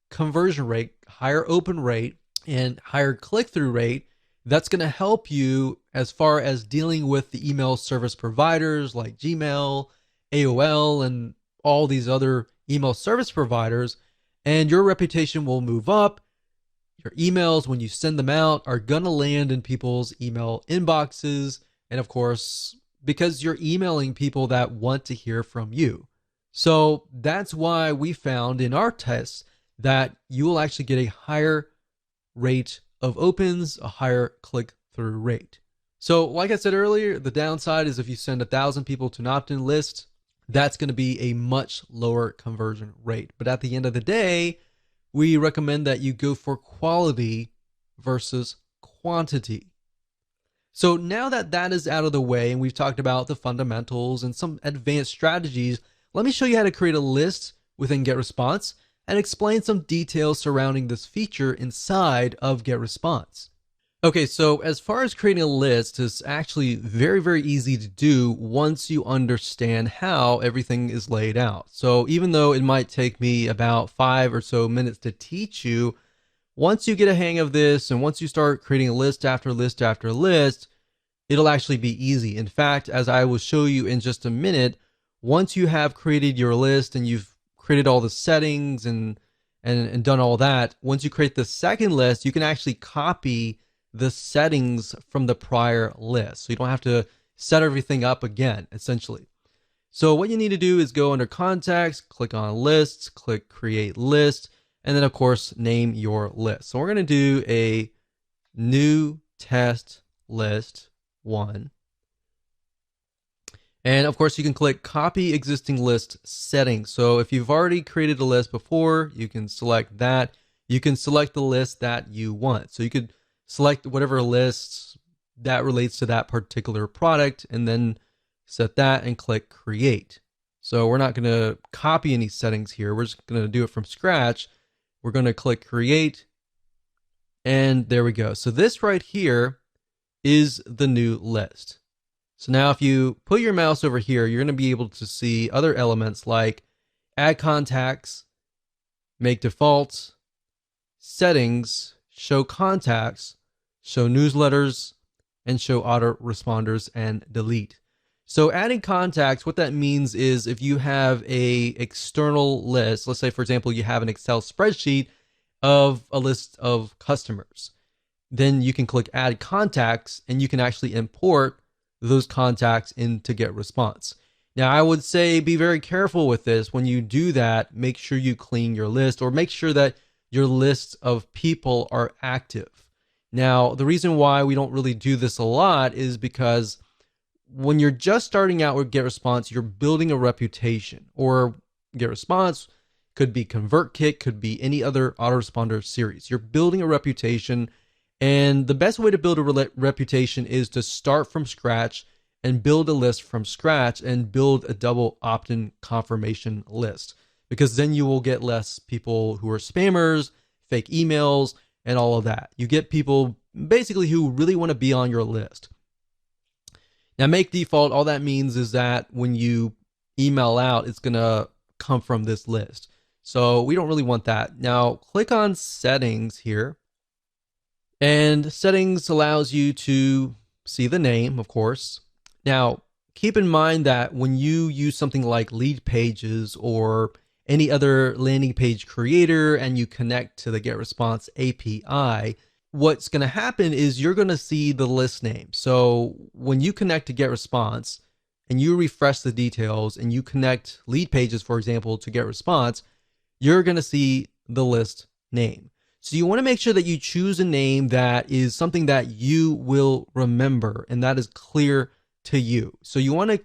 conversion rate, higher open rate, and higher click-through rate That's going to help you as far as dealing with the email service providers like Gmail, AOL, and all these other email service providers. And your reputation will move up. Your emails, when you send them out, are going to land in people's email inboxes. And of course, because you're emailing people that want to hear from you. So that's why we found in our tests that you will actually get a higher rate of opens, a higher click-through rate. So like I said earlier, the downside is if you send 1,000 people to an opt-in list, that's going to be a much lower conversion rate. But at the end of the day, we recommend that you go for quality versus quantity. So now that that is out of the way and we've talked about the fundamentals and some advanced strategies, let me show you how to create a list within GetResponse and explain some details surrounding this feature inside of GetResponse. Okay, so as far as creating a list, it's actually very, very easy to do once you understand how everything is laid out. So even though it might take me about 5 or so minutes to teach you, once you get a hang of this and once you start creating a list after list after list, it'll actually be easy. In fact, as I will show you in just a minute, once you have created your list and you've created all the settings and done all that, once you create the second list, you can actually copy the settings from the prior list. So you don't have to set everything up again, essentially. So what you need to do is go under contacts, click on lists, click create list, and then of course, name your list. So we're going to do a new test list 1. And of course, you can click copy existing list settings. So if you've already created a list before, you can select that. You can select the list that you want. So you could select whatever list that relates to that particular product and then set that and click create. So we're not going to copy any settings here. We're just going to do it from scratch. We're going to click create and there we go. So this right here is the new list. So now if you put your mouse over here, you're going to be able to see other elements like add contacts, make defaults, settings, show contacts, show newsletters, and show autoresponders and delete. So adding contacts, what that means is if you have a external list, let's say for example, you have an Excel spreadsheet of a list of customers, then you can click add contacts and you can actually import those contacts into GetResponse. Now I would say be very careful with this. When you do that, make sure you clean your list or make sure that your list of people are active. Now, the reason why we don't really do this a lot is because when you're just starting out with GetResponse, you're building a reputation, or GetResponse could be ConvertKit, could be any other autoresponder series. You're building a reputation, and the best way to build a reputation is to start from scratch and build a list from scratch and build a double opt-in confirmation list, because then you will get less people who are spammers, fake emails, and all of that. You get people basically who really want to be on your list. Now, make default, all that means is that when you email out, it's going to come from this list. So we don't really want that. Now, click on settings here. And settings allows you to see the name, of course. Now, keep in mind that when you use something like Leadpages or any other landing page creator and you connect to the GetResponse API, what's going to happen is you're going to see the list name. So when you connect to GetResponse and you refresh the details and you connect Leadpages, for example, to GetResponse, you're going to see the list name. So you want to make sure that you choose a name that is something that you will remember and that is clear to you. So you want to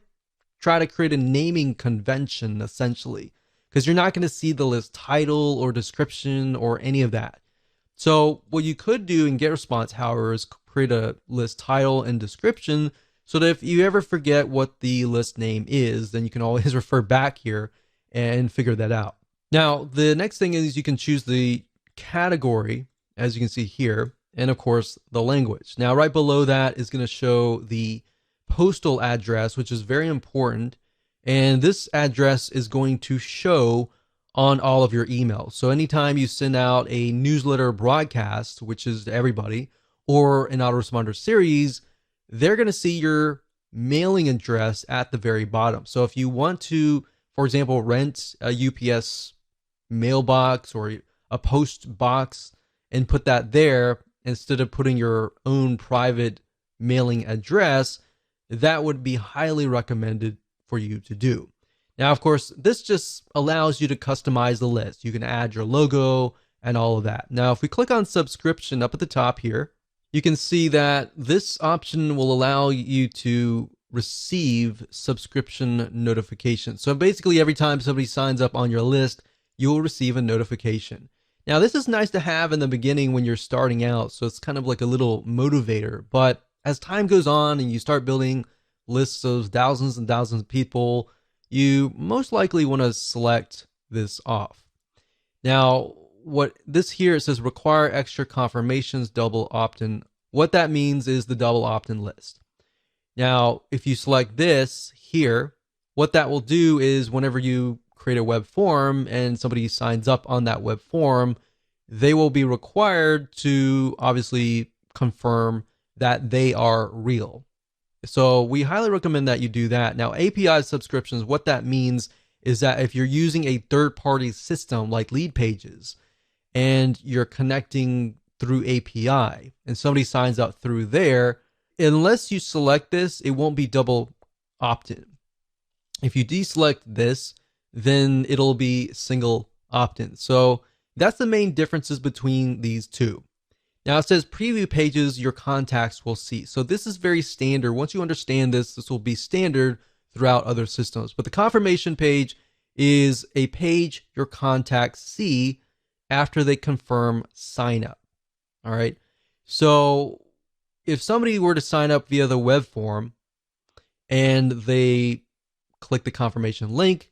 try to create a naming convention, essentially, because you're not going to see the list title or description or any of that. So what you could do in GetResponse, however, is create a list title and description so that if you ever forget what the list name is, then you can always refer back here and figure that out. Now, the next thing is you can choose the category, as you can see here, and of course the language. Now, right below that is going to show the postal address, which is very important. And this address is going to show on all of your emails. So anytime you send out a newsletter broadcast, which is to everybody, or an autoresponder series, they're going to see your mailing address at the very bottom. So if you want to, for example, rent a UPS mailbox or a post box and put that there instead of putting your own private mailing address, that would be highly recommended for you to do. Now, of course, this just allows you to customize the list. You can add your logo and all of that. Now, if we click on subscription up at the top here, you can see that this option will allow you to receive subscription notifications. So basically, every time somebody signs up on your list, you will receive a notification. Now, this is nice to have in the beginning when you're starting out, so it's kind of like a little motivator. But as time goes on and you start building lists of thousands and thousands of people, you most likely want to select this off. Now, what this here, it says require extra confirmations, double opt-in. What that means is the double opt-in list. Now, if you select this here, what that will do is whenever you create a web form and somebody signs up on that web form, they will be required to obviously confirm that they are real. So we highly recommend that you do that. Now, API subscriptions, what that means is that if you're using a third-party system like Leadpages and you're connecting through API and somebody signs up through there, unless you select this, it won't be double opt-in. If you deselect this, then it'll be single opt-in. So that's the main differences between these two. Now it says preview pages your contacts will see. So this is very standard. Once you understand this, this will be standard throughout other systems. But the confirmation page is a page your contacts see after they confirm sign up. All right. So if somebody were to sign up via the web form and they click the confirmation link,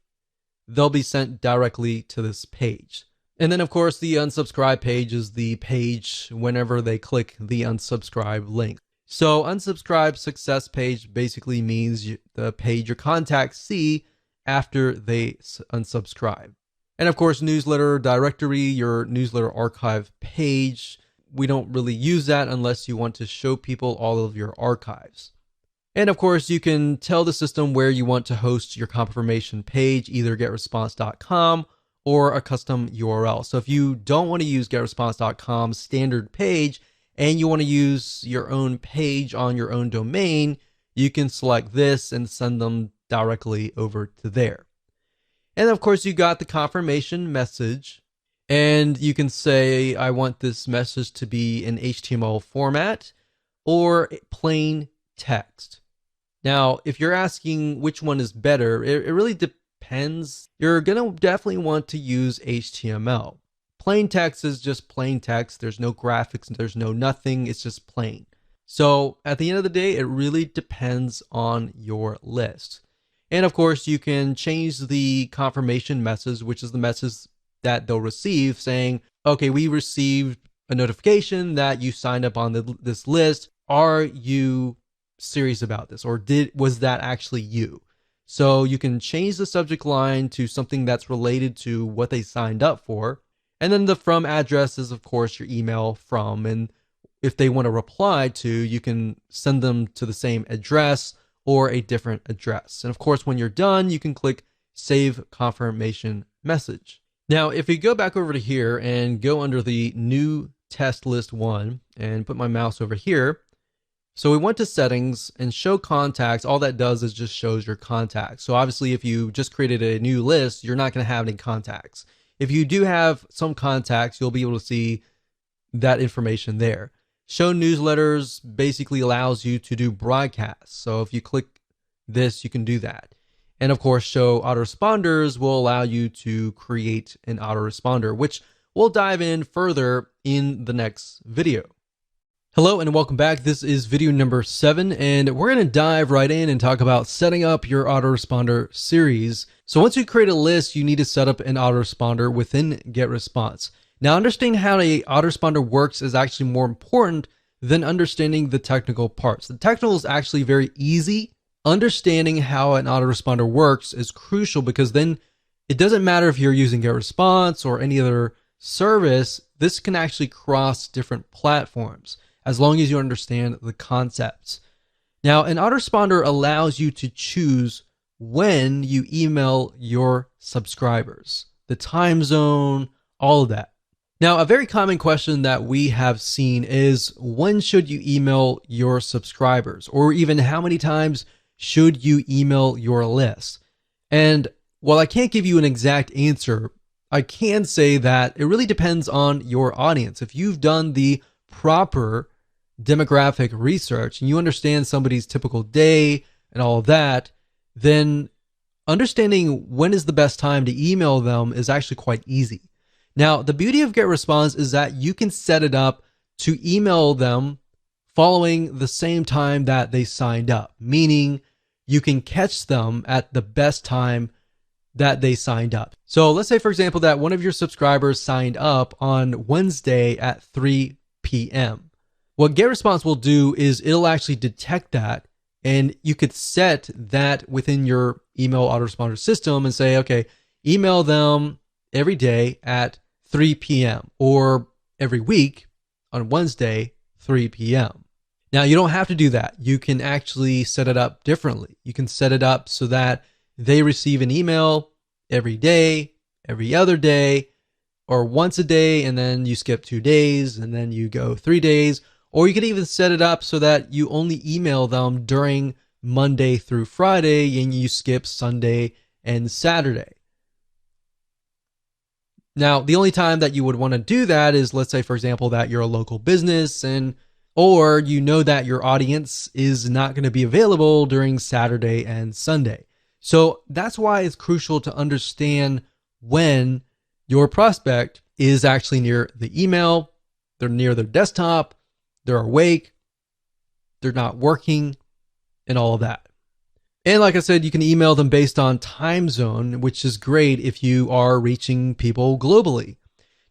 they'll be sent directly to this page. And then, of course, the unsubscribe page is the page whenever they click the unsubscribe link. So unsubscribe success page basically means the page your contacts see after they unsubscribe. And of course, newsletter directory, your newsletter archive page. We don't really use that unless you want to show people all of your archives. And of course, you can tell the system where you want to host your confirmation page, either getresponse.com or a custom URL. So if you don't want to use getresponse.com's standard page and you want to use your own page on your own domain, you can select this and send them directly over to there. And of course, you got the confirmation message, and you can say, I want this message to be in HTML format or plain text. Now, if you're asking which one is better, it really depends. You're going to definitely want to use HTML. Plain text is just plain text. There's no graphics, there's no nothing. It's just plain. So at the end of the day, it really depends on your list. And of course, you can change the confirmation message, which is the message that they'll receive saying, okay, we received a notification that you signed up on this list. Are you serious about this? Or was that actually you? So you can change the subject line to something that's related to what they signed up for. And then the from address is, of course, your email from. And if they want to reply to, you can send them to the same address or a different address. And of course, when you're done, you can click Save Confirmation Message. Now, if we go back over to here and go under the new test list 1 and put my mouse over here, so we went to settings and show contacts. All that does is just shows your contacts. So obviously, if you just created a new list, you're not going to have any contacts. If you do have some contacts, you'll be able to see that information there. Show newsletters basically allows you to do broadcasts. So if you click this, you can do that. And of course, show autoresponders will allow you to create an autoresponder, which we'll dive in further in the next video. Hello and welcome back. This is video number 7, and we're going to dive right in and talk about setting up your autoresponder series. So once you create a list, you need to set up an autoresponder within GetResponse. Now, understanding how an autoresponder works is actually more important than understanding the technical parts. The technical is actually very easy. Understanding how an autoresponder works is crucial, because then it doesn't matter if you're using GetResponse or any other service. This can actually cross different platforms. as long as you understand the concepts. Now, an autoresponder allows you to choose when you email your subscribers, the time zone, all of that. Now, a very common question that we have seen is, when should you email your subscribers? Or even, how many times should you email your list? And while I can't give you an exact answer, I can say that it really depends on your audience. If you've done the proper demographic research and you understand somebody's typical day and all of that, then understanding when is the best time to email them is actually quite easy. Now, the beauty of GetResponse is that you can set it up to email them following the same time that they signed up, meaning you can catch them at the best time that they signed up. So let's say, for example, that one of your subscribers signed up on Wednesday at 3 p.m. What GetResponse will do is it'll actually detect that, and you could set that within your email autoresponder system and say, okay, email them every day at 3 p.m. or every week on Wednesday, 3 p.m. Now, you don't have to do that. You can actually set it up differently. You can set it up so that they receive an email every day, every other day, or once a day, and then you skip 2 days, and then you go 3 days. Or you could even set it up so that you only email them during Monday through Friday and you skip Sunday and Saturday. Now, the only time that you would want to do that is, let's say, for example, that you're a local business or you know that your audience is not going to be available during Saturday and Sunday. So that's why it's crucial to understand when your prospect is actually near the email, they're near their desktop, they're awake, they're not working, and all of that. And like I said, you can email them based on time zone, which is great if you are reaching people globally.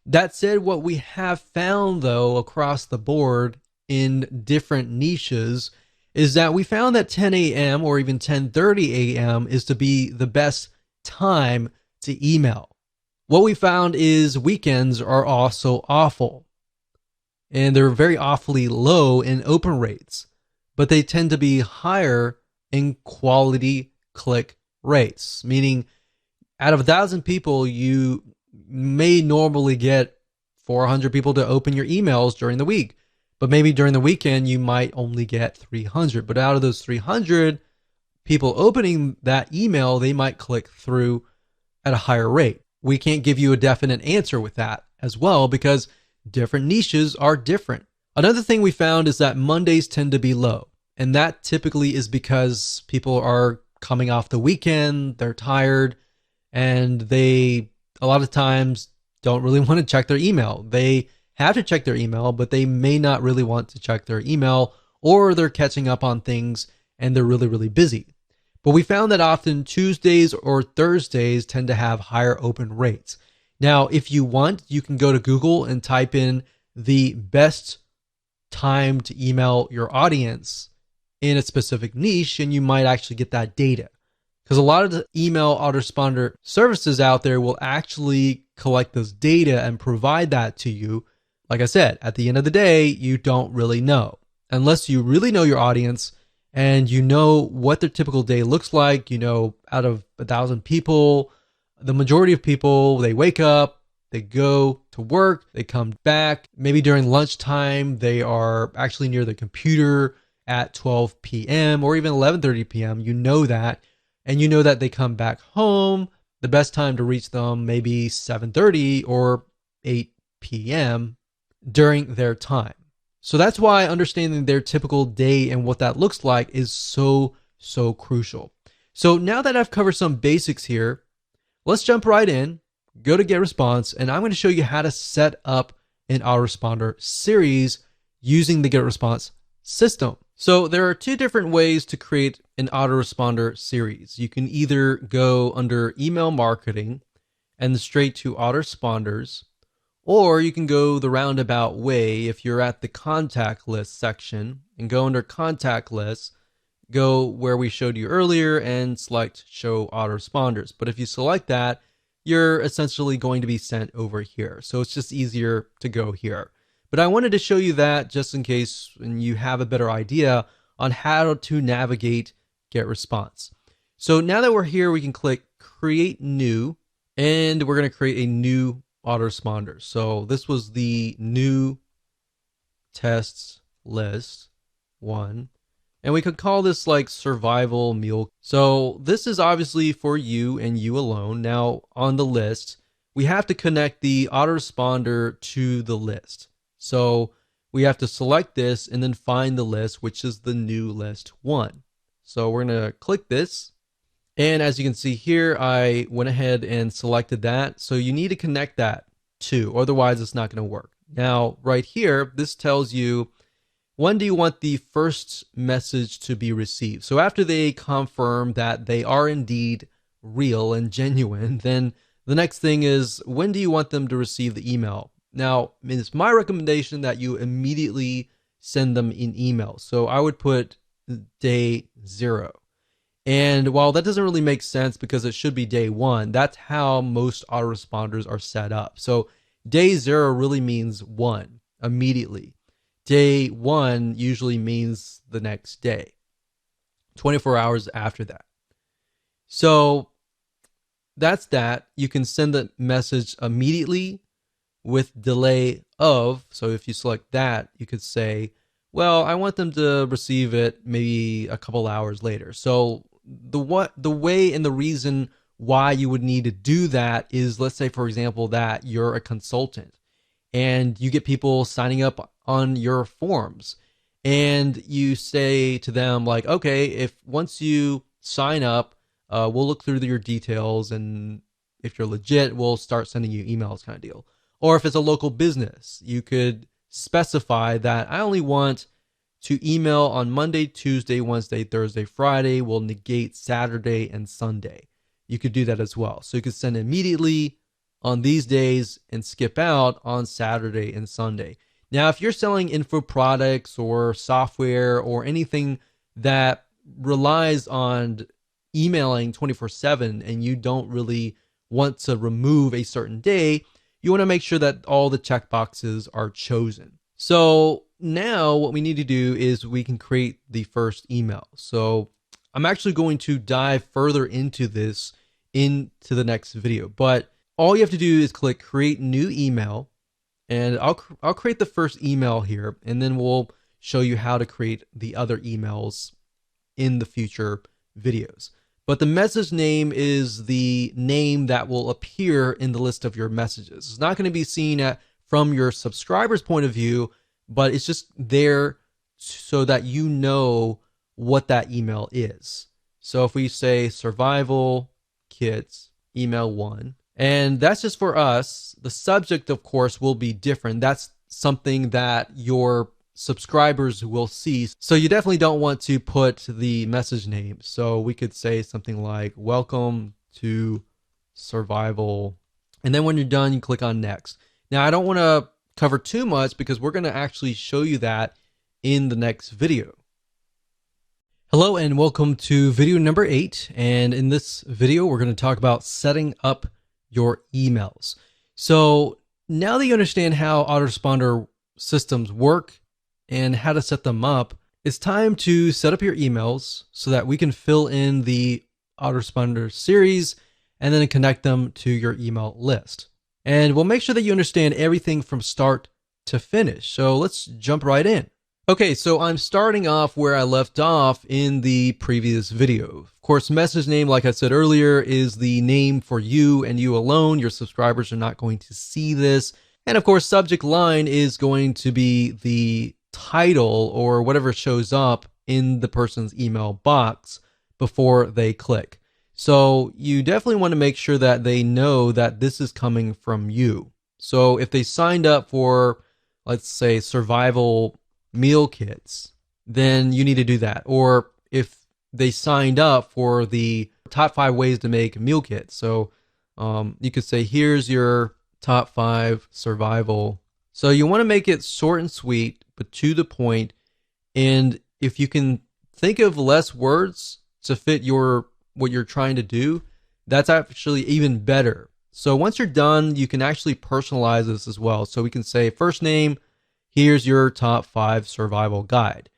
That said, what we have found, though, across the board in different niches is that we found that 10 a.m. or even 10:30 a.m. is to be the best time to email. What we found is weekends are also awful, and they're very awfully low in open rates, but they tend to be higher in quality click rates, meaning out of 1,000 people, you may normally get 400 people to open your emails during the week, but maybe during the weekend, you might only get 300. But out of those 300 people opening that email, they might click through at a higher rate. We can't give you a definite answer with that as well, because different niches are different. Another thing we found is that Mondays tend to be low. And that typically is because people are coming off the weekend, they're tired, and they, a lot of times, don't really want to check their email. They have to check their email, but they may not really want to check their email, or they're catching up on things and they're really, really busy. But we found that often Tuesdays or Thursdays tend to have higher open rates. Now, if you want, you can go to Google and type in the best time to email your audience in a specific niche, and you might actually get that data. Because a lot of the email autoresponder services out there will actually collect those data and provide that to you. Like I said, at the end of the day, you don't really know. Unless you really know your audience and you know what their typical day looks like. You know, out of 1,000 people, the majority of people, they wake up, they go to work, they come back. Maybe during lunchtime, they are actually near the computer at 12 p.m. or even 11:30 p.m. You know that. And you know that they come back home. The best time to reach them may be 7:30 or 8 p.m. during their time. So that's why understanding their typical day and what that looks like is so crucial. So now that I've covered some basics here, let's jump right in, go to GetResponse, and I'm going to show you how to set up an autoresponder series using the GetResponse system. So there are two different ways to create an autoresponder series. You can either go under email marketing and straight to autoresponders, or you can go the roundabout way if you're at the contact list section and go under contact lists, go where we showed you earlier and select show autoresponders. But if you select that, you're essentially going to be sent over here. So it's just easier to go here. But I wanted to show you that just in case you have a better idea on how to navigate GetResponse. So now that we're here, we can click Create New, and we're going to create a new autoresponder. So this was the new tests list 1. And we could call this like survival meal. So this is obviously for you and you alone. Now on the list, we have to connect the autoresponder to the list. So we have to select this and then find the list, which is the new list 1. So we're going to click this. And as you can see here, I went ahead and selected that. So you need to connect that too, otherwise it's not going to work. Now, right here, this tells you when do you want the first message to be received. So after they confirm that they are indeed real and genuine, then the next thing is when do you want them to receive the email? Now, it's my recommendation that you immediately send them an email. So I would put day 0. And while that doesn't really make sense because it should be day 1, that's how most autoresponders are set up. So day 0 really means 1, immediately. Day 1 usually means the next day, 24 hours after that. So that's that. You can send the message immediately with delay of. So if you select that, you could say, well, I want them to receive it maybe a couple hours later. So the way and the reason why you would need to do that is, let's say, for example, that you're a consultant and you get people signing up on your forms and you say to them like, okay, if once you sign up, we'll look through your details, and if you're legit, we'll start sending you emails, kind of deal. Or if it's a local business, you could specify that I only want to email on Monday, Tuesday, Wednesday, Thursday, Friday. We'll negate Saturday and Sunday. You could do that as well. So you could send immediately on these days and skip out on Saturday and Sunday. Now, if you're selling info products or software or anything that relies on emailing 24/7 and you don't really want to remove a certain day, you want to make sure that all the checkboxes are chosen. So now what we need to do is we can create the first email. So I'm actually going to dive further into this into the next video, but all you have to do is click create new email, and I'll create the first email here, and then we'll show you how to create the other emails in the future videos. But the message name is the name that will appear in the list of your messages. It's not going to be seen from your subscriber's point of view, but it's just there so that you know what that email is. So if we say survival kits email 1, and that's just for us, the subject, of course, will be different. That's something that your subscribers will see. So you definitely don't want to put the message name. So we could say something like welcome to survival. And then when you're done, you click on next. Now, I don't want to cover too much because we're going to actually show you that in the next video. Hello and welcome to video number 8. And in this video, we're going to talk about setting up your emails. So now that you understand how autoresponder systems work and how to set them up, it's time to set up your emails so that we can fill in the autoresponder series and then connect them to your email list. And we'll make sure that you understand everything from start to finish. So let's jump right in. Okay, so I'm starting off where I left off in the previous video. Of course, message name, like I said earlier, is the name for you and you alone. Your subscribers are not going to see this. And of course, subject line is going to be the title or whatever shows up in the person's email box before they click. So you definitely want to make sure that they know that this is coming from you. So if they signed up for, let's say, survival meal kits, then you need to do that. Or if they signed up for the top 5 ways to make meal kits, so you could say, here's your top 5 survival. So you want to make it short and sweet, but to the point. And if you can think of less words to fit what you're trying to do, that's actually even better. So once you're done, you can actually personalize this as well. So we can say first name, here's your top 5 survival guide.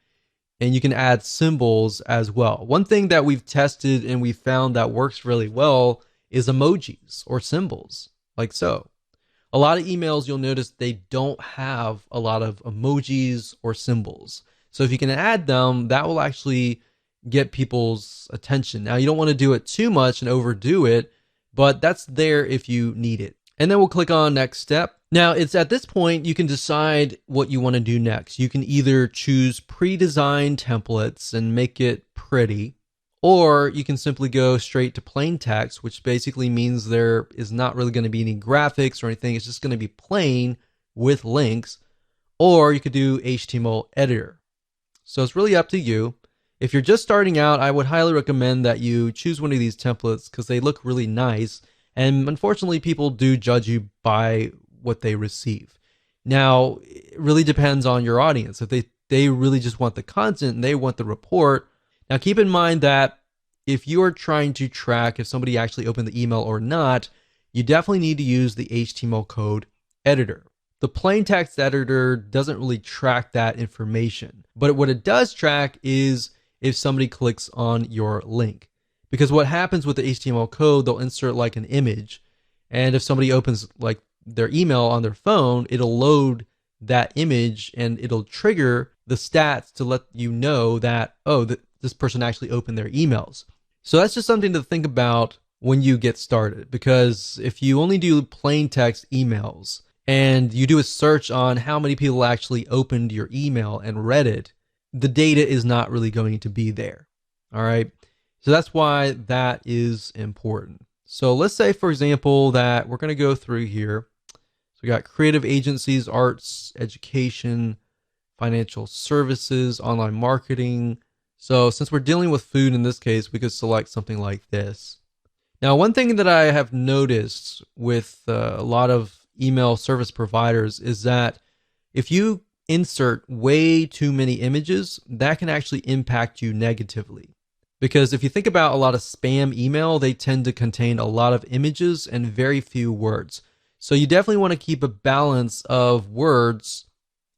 And you can add symbols as well. One thing that we've tested and we found that works really well is emojis or symbols, like so. A lot of emails, you'll notice they don't have a lot of emojis or symbols. So if you can add them, that will actually get people's attention. Now, you don't want to do it too much and overdo it, but that's there if you need it. And then we'll click on next step. Now, it's at this point you can decide what you want to do next. You can either choose pre-designed templates and make it pretty, or you can simply go straight to plain text, which basically means there is not really going to be any graphics or anything. It's just going to be plain with links, or you could do HTML editor. So it's really up to you. If you're just starting out, I would highly recommend that you choose one of these templates because they look really nice. And unfortunately, people do judge you by what they receive. Now, it really depends on your audience. If they really just want the content and they want the report. Now, keep in mind that if you are trying to track if somebody actually opened the email or not, you definitely need to use the HTML code editor. The plain text editor doesn't really track that information, but what it does track is if somebody clicks on your link. Because what happens with the HTML code, they'll insert like an image, and if somebody opens like their email on their phone, it'll load that image and it'll trigger the stats to let you know that, oh, this person actually opened their emails. So that's just something to think about when you get started, because if you only do plain text emails and you do a search on how many people actually opened your email and read it, the data is not really going to be there. All right. So that's why that is important. So let's say, for example, that we're going to go through here. So we got creative agencies, arts, education, financial services, online marketing. So since we're dealing with food in this case, we could select something like this. Now, one thing that I have noticed with a lot of email service providers is that if you insert way too many images, that can actually impact you negatively. Because if you think about a lot of spam email, they tend to contain a lot of images and very few words. So you definitely want to keep a balance of words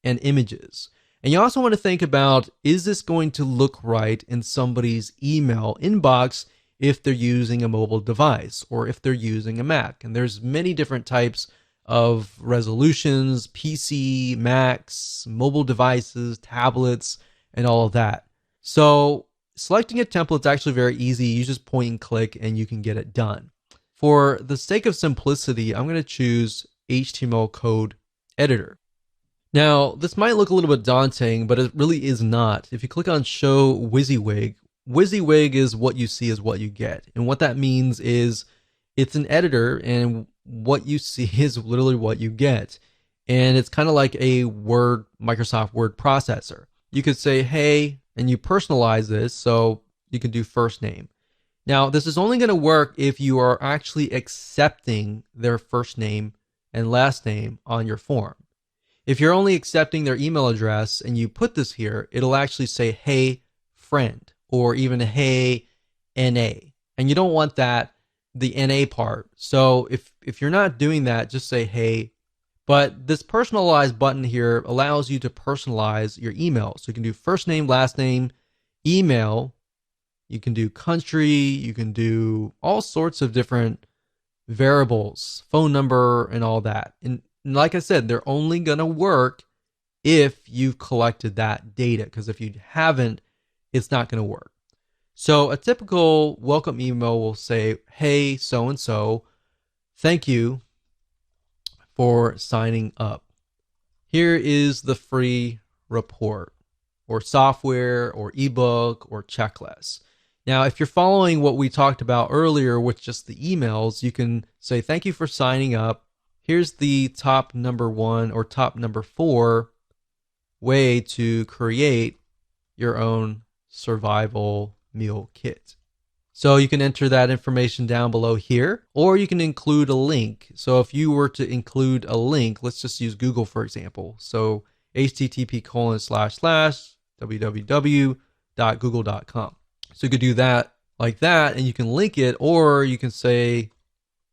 and images. And you also want to think about, is this going to look right in somebody's email inbox if they're using a mobile device or if they're using a Mac? And there's many different types of resolutions: PC, Macs, mobile devices, tablets, and all of that. So selecting a template is actually very easy. You just point and click and you can get it done. For the sake of simplicity, I'm going to choose HTML code editor. Now, this might look a little bit daunting, but it really is not. If you click on Show WYSIWYG, WYSIWYG is what you see is what you get. And what that means is it's an editor, and what you see is literally what you get. And it's kind of like a Microsoft Word processor. You could say, hey, and you personalize this, so you can do first name. Now, this is only going to work if you are actually accepting their first name and last name on your form. If you're only accepting their email address and you put this here, it'll actually say, hey, friend, or even hey, NA. And you don't want that, the NA part. So if you're not doing that, just say hey. But this personalized button here allows you to personalize your email. So you can do first name, last name, email. You can do country. You can do all sorts of different variables, phone number, and all that. And like I said, they're only going to work if you've collected that data, because if you haven't, it's not going to work. So a typical welcome email will say, hey, so-and-so, thank you for signing up. Here is the free report or software or ebook or checklist. Now, if you're following what we talked about earlier with just the emails, you can say, thank you for signing up. Here's the top number 1 or top number 4 way to create your own survival meal kit. So you can enter that information down below here, or you can include a link. So if you were to include a link, let's just use Google for example. So http://www.google.com. So you could do that like that, and you can link it, or you can say,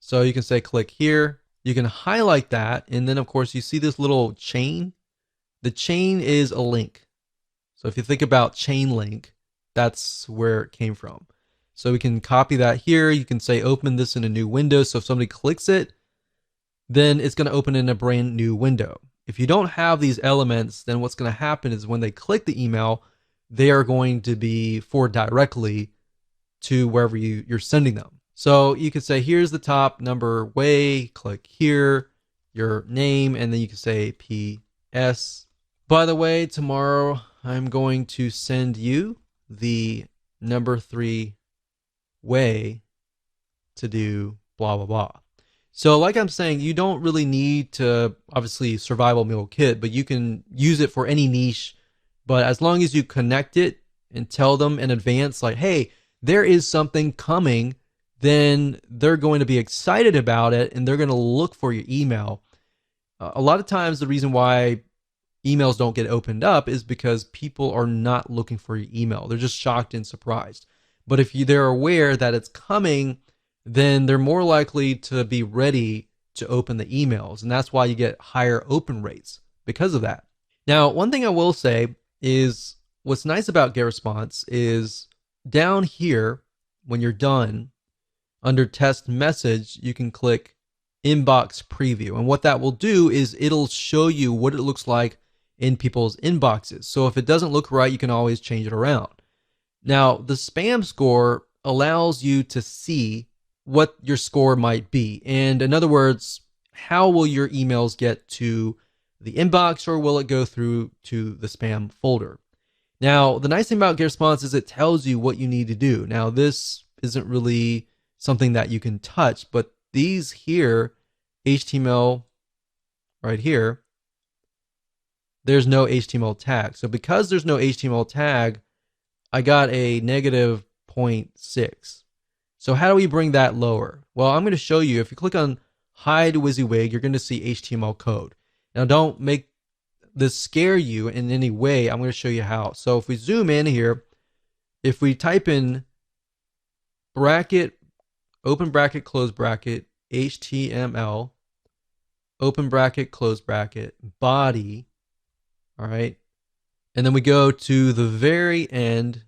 click here. You can highlight that, and then of course you see this little chain. the chain is a link. So if you think about chain link, that's where it came from. So we can copy that here. You can say open this in a new window. So if somebody clicks it, then it's going to open in a brand new window. If you don't have these elements, then what's going to happen is when they click the email, they are going to be forwarded directly to wherever you're sending them. So you could say, here's the top number way, click here, your name, and then you can say PS. By the way, tomorrow I'm going to send you the number 3 way to do blah, blah, blah. So like I'm saying, you don't really need to, obviously, survival meal kit, but you can use it for any niche. But as long as you connect it and tell them in advance, like, hey, there is something coming, then they're going to be excited about it and they're going to look for your email. A lot of times the reason why emails don't get opened up is because people are not looking for your email. They're just shocked and surprised. But if they're aware that it's coming, then they're more likely to be ready to open the emails. And that's why you get higher open rates because of that. Now, one thing I will say is what's nice about GetResponse is down here, when you're done, under test message, you can click inbox preview. And what that will do is it'll show you what it looks like in people's inboxes. So if it doesn't look right, you can always change it around. Now, the spam score allows you to see what your score might be. And in other words, how will your emails get to the inbox, or will it go through to the spam folder? Now, the nice thing about GetResponse is it tells you what you need to do. Now, this isn't really something that you can touch, but these here, HTML right here, there's no HTML tag. So because there's no HTML tag, I got a negative 0.6. So how do we bring that lower? Well, I'm going to show you. If you click on hide WYSIWYG, you're going to see HTML code. Now, don't make this scare you in any way. I'm going to show you how. So if we zoom in here, if we type in bracket, open bracket, close bracket, HTML, open bracket, close bracket, body, all right, and then we go to the very end,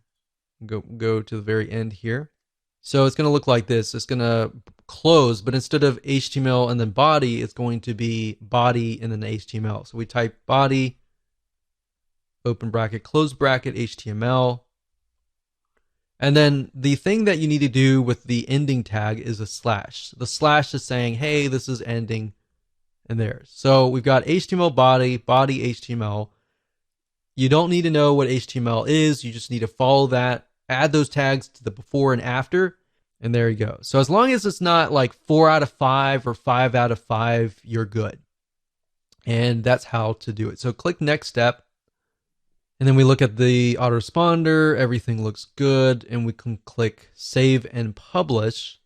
go to the very end here. So it's going to look like this. It's going to close, but instead of HTML and then body, it's going to be body and then HTML. So we type body, open bracket, close bracket, HTML. And then the thing that you need to do with the ending tag is a slash. The slash is saying, hey, this is ending, and there. So we've got HTML body, body HTML. You don't need to know what HTML is. You just need to follow that. Add those tags to the before and after, and there you go. So as long as it's not like 4 out of 5 or 5 out of 5, you're good. And that's how to do it. So click next step. And then we look at the autoresponder. Everything looks good. And we can click save and publish.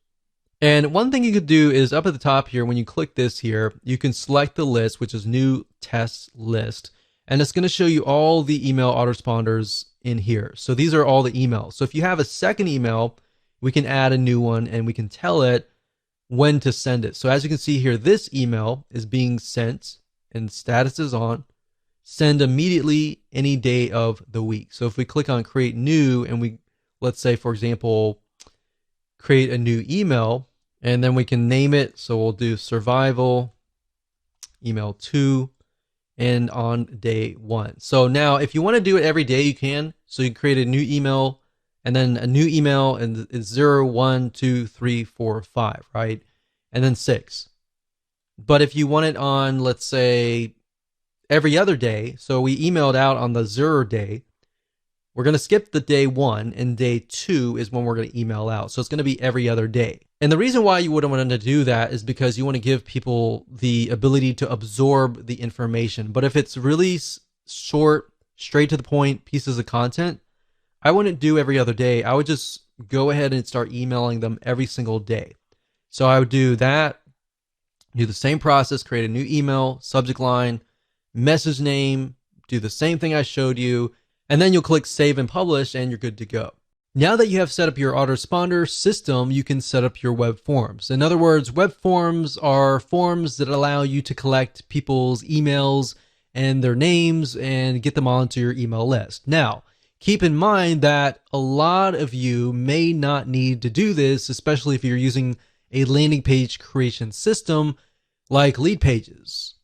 And one thing you could do is up at the top here, when you click this here, you can select the list, which is new test list. And it's going to show you all the email autoresponders in here. So these are all the emails. So if you have a second email, we can add a new one and we can tell it when to send it. So as you can see here, this email is being sent and status is on. Send immediately any day of the week. So if we click on create new and we, let's say, for example, create a new email, and then we can name it. So we'll do survival email 2 and on day 1. So now if you want to do it every day, you can. So you create a new email and then a new email, and it's 0, 1, 2, 3, 4, 5, right? And then 6. But if you want it on, let's say, every other day, so we emailed out on the 0 day, we're going to skip the day 1, and day 2 is when we're going to email out. So it's going to be every other day. And the reason why you wouldn't want to do that is because you want to give people the ability to absorb the information. But if it's really short, straight to the point pieces of content, I wouldn't do every other day. I would just go ahead and start emailing them every single day. So I would do that, do the same process, create a new email, subject line, message name, do the same thing I showed you, and then you'll click save and publish and you're good to go. Now that you have set up your autoresponder system, you can set up your web forms. In other words, web forms are forms that allow you to collect people's emails and their names and get them onto your email list. Now, keep in mind that a lot of you may not need to do this, especially if you're using a landing page creation system like Leadpages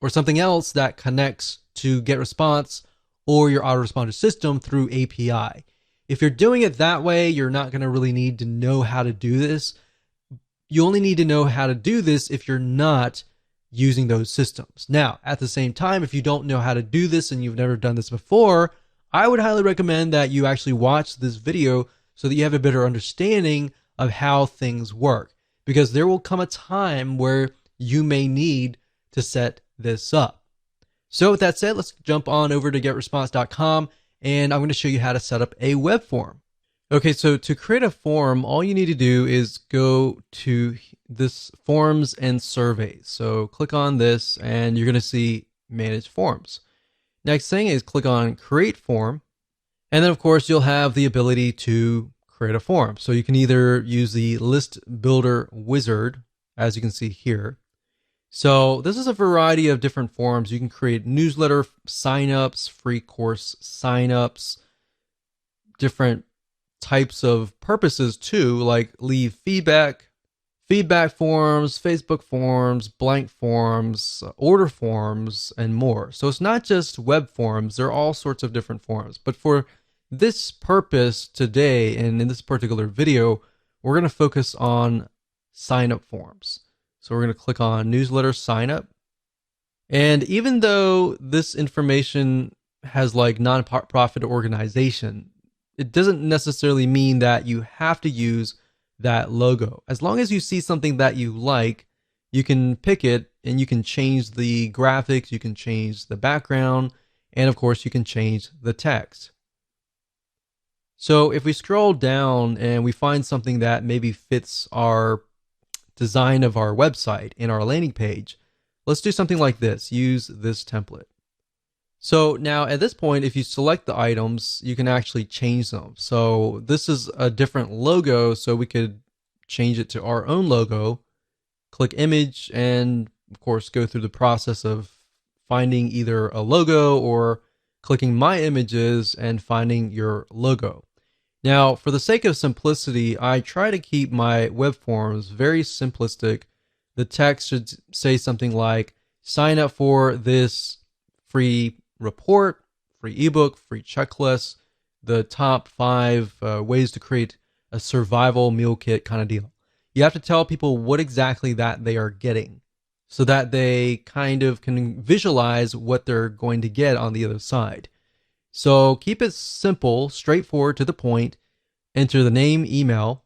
or something else that connects to GetResponse or your autoresponder system through API. If you're doing it that way, you're not going to really need to know how to do this. You only need to know how to do this if you're not using those systems. Now, at the same time, if you don't know how to do this and you've never done this before, I would highly recommend that you actually watch this video so that you have a better understanding of how things work, because there will come a time where you may need to set this up. So with that said, let's jump on over to getresponse.com and I'm going to show you how to set up a web form. Okay, so to create a form, all you need to do is go to this forms and surveys. So click on this and you're going to see manage forms. Next thing is click on create form. And then of course you'll have the ability to create a form. So you can either use the list builder wizard, as you can see here. So this is a variety of different forms. You can create newsletter signups, free course signups, different types of purposes too, like leave feedback forms, Facebook forms, blank forms, order forms, and more. So it's not just web forms, there are all sorts of different forms. But for this purpose today, and in this particular video, we're going to focus on sign up forms. So we're going to click on newsletter sign up. And even though this information has like nonprofit organization, it doesn't necessarily mean that you have to use that logo. As long as you see something that you like, you can pick it and you can change the graphics, you can change the background, and of course you can change the text. So if we scroll down and we find something that maybe fits our design of our website and our landing page, let's do something like this. Use this template. So now at this point, if you select the items, you can actually change them. So this is a different logo, so we could change it to our own logo, click image, and of course go through the process of finding either a logo or clicking my images and finding your logo. Now, for the sake of simplicity, I try to keep my web forms very simplistic. The text should say something like, sign up for this free report, free ebook, free checklist, the top 5 ways to create a survival meal kit kind of deal. You have to tell people what exactly that they are getting so that they kind of can visualize what they're going to get on the other side. So keep it simple, straightforward, to the point. Enter the name, email,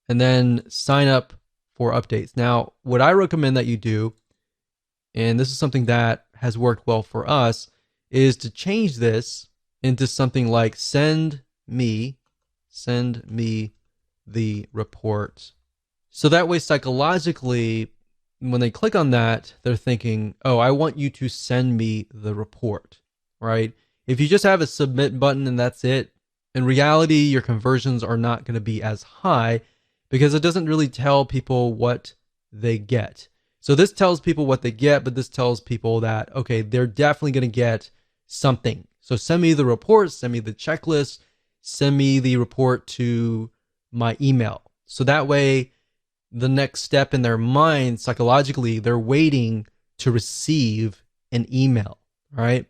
and then sign up for updates. Now, what I recommend that you do, and this is something that has worked well for us, is to change this into something like send me the report. So that way, psychologically, when they click on that, they're thinking, oh, I want you to send me the report, right? If you just have a submit button and that's it, in reality, your conversions are not going to be as high because it doesn't really tell people what they get. So this tells people what they get, but this tells people that, okay, they're definitely going to get something. So send me the report, send me the checklist, send me the report to my email. So that way, the next step in their mind, psychologically, they're waiting to receive an email, right?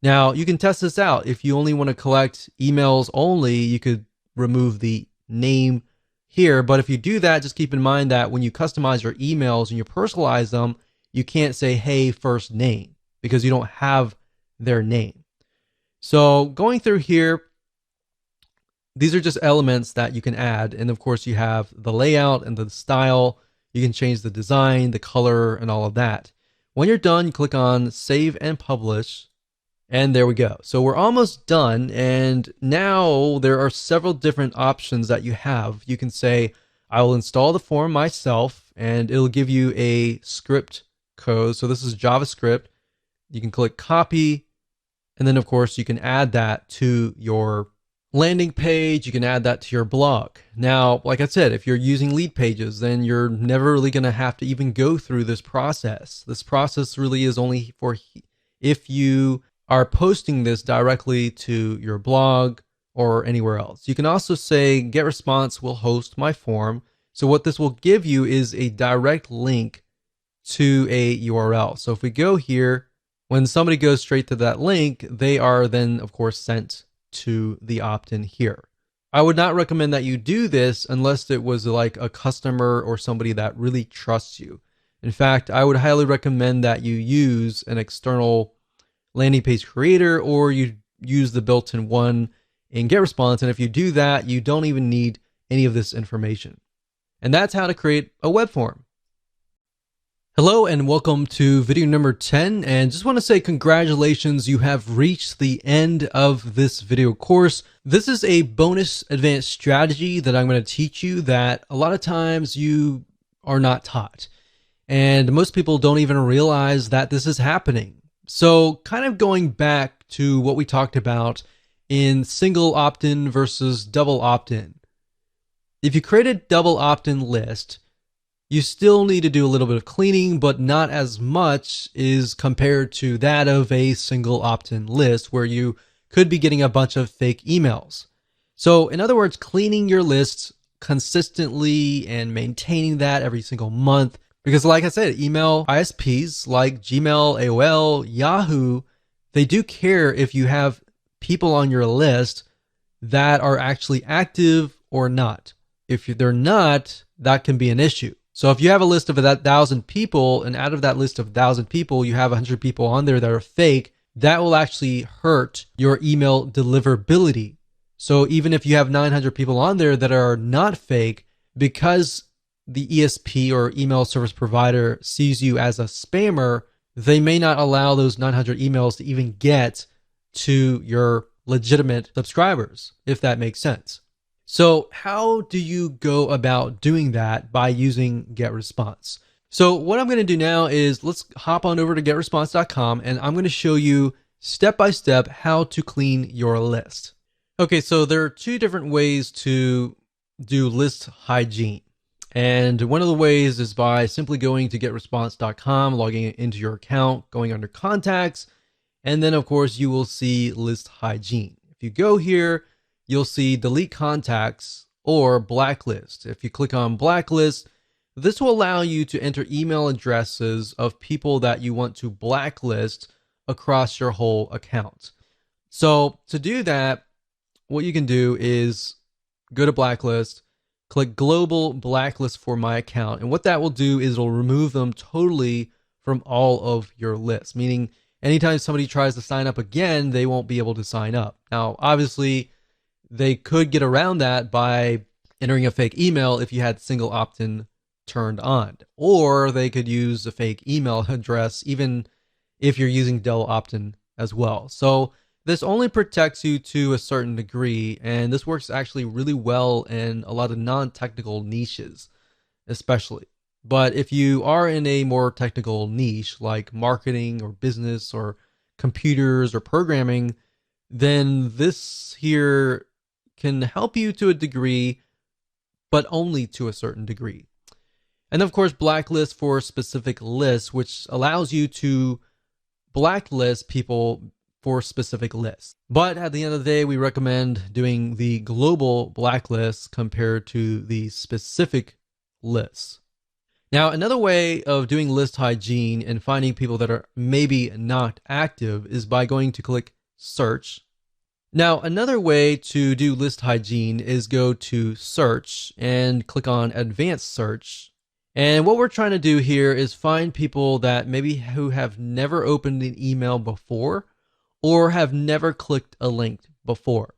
Now, you can test this out. If you only want to collect emails only, you could remove the name here. But if you do that, just keep in mind that when you customize your emails and you personalize them, you can't say, hey, first name, because you don't have their name. So going through here, these are just elements that you can add. And of course, you have the layout and the style. You can change the design, the color, and all of that. When you're done, you click on Save and Publish. And there we go. So we're almost done. And now there are several different options that you have. You can say, I will install the form myself, and it'll give you a script code. So this is JavaScript. You can click copy. And then, of course, you can add that to your landing page, you can add that to your blog. Now, like I said, if you're using lead pages, then you're never really going to have to even go through this process. This process really is only for if you are posting this directly to your blog or anywhere else. You can also say GetResponse will host my form. So what this will give you is a direct link to a URL. So if we go here, when somebody goes straight to that link, they are then, of course, sent to the opt-in here. I would not recommend that you do this unless it was like a customer or somebody that really trusts you. In fact, I would highly recommend that you use an external landing page creator, or you use the built-in one in GetResponse. And if you do that, you don't even need any of this information. And that's how to create a web form. Hello and welcome to video number 10, and just want to say congratulations, you have reached the end of this video course. This is a bonus advanced strategy that I'm going to teach you that a lot of times you are not taught, and most people don't even realize that this is happening. So kind of going back to what we talked about in single opt-in versus double opt-in. If you create a double opt-in list, you still need to do a little bit of cleaning, but not as much is compared to that of a single opt-in list where you could be getting a bunch of fake emails. So in other words, cleaning your lists consistently and maintaining that every single month. Because like I said, email ISPs like Gmail, AOL, Yahoo, they do care if you have people on your list that are actually active or not. If they're not, that can be an issue. So if you have a list of 1,000 people, and out of that list of 1,000 people, you have 100 people on there that are fake, that will actually hurt your email deliverability. So even if you have 900 people on there that are not fake, because the ESP or email service provider sees you as a spammer, they may not allow those 900 emails to even get to your legitimate subscribers, if that makes sense. So how do you go about doing that by using GetResponse? So what I'm going to do now is let's hop on over to getresponse.com, and I'm going to show you step by step how to clean your list. Okay, so there are two different ways to do list hygiene. And one of the ways is by simply going to getresponse.com, logging into your account, going under contacts, and then of course you will see list hygiene. If you go here, you'll see delete contacts or blacklist. If you click on blacklist, this will allow you to enter email addresses of people that you want to blacklist across your whole account. So to do that, what you can do is go to blacklist, click global blacklist for my account. And what that will do is it'll remove them totally from all of your lists, meaning anytime somebody tries to sign up again, they won't be able to sign up. Now, obviously, they could get around that by entering a fake email if you had single opt-in turned on, or they could use a fake email address even if you're using double opt-in as well. So this only protects you to a certain degree, and this works actually really well in a lot of non-technical niches, especially. But if you are in a more technical niche like marketing or business or computers or programming, then this here can help you to a degree, but only to a certain degree. And of course, blacklist for specific lists, which allows you to blacklist people for specific lists. But at the end of the day, we recommend doing the global blacklist compared to the specific lists. Now, another way of doing list hygiene and finding people that are maybe not active is by going to click search. Now, another way to do list hygiene is go to search and click on advanced search. And what we're trying to do here is find people that maybe who have never opened an email before or have never clicked a link before.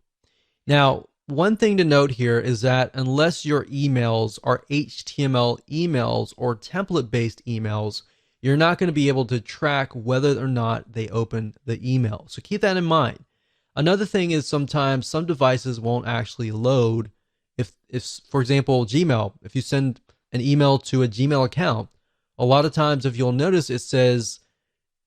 Now, one thing to note here is that unless your emails are HTML emails or template-based emails, you're not going to be able to track whether or not they opened the email. So keep that in mind. Another thing is sometimes some devices won't actually load. If for example, Gmail, if you send an email to a Gmail account, a lot of times if you'll notice it says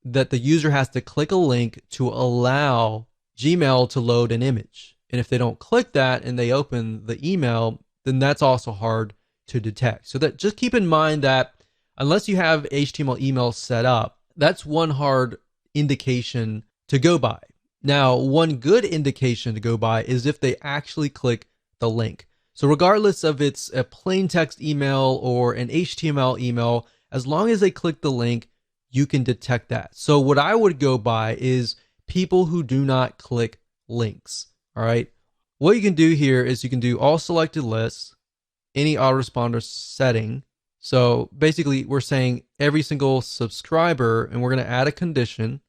that the user has to click a link to allow Gmail to load an image. And if they don't click that and they open the email, then that's also hard to detect. So that just keep in mind that unless you have HTML email set up, that's one hard indication to go by. Now, one good indication to go by is if they actually click the link. So regardless of it's a plain text email or an HTML email, as long as they click the link, you can detect that. So what I would go by is people who do not click links. All right. What you can do here is you can do all selected lists, any autoresponder setting. So basically we're saying every single subscriber, and we're going to add a condition,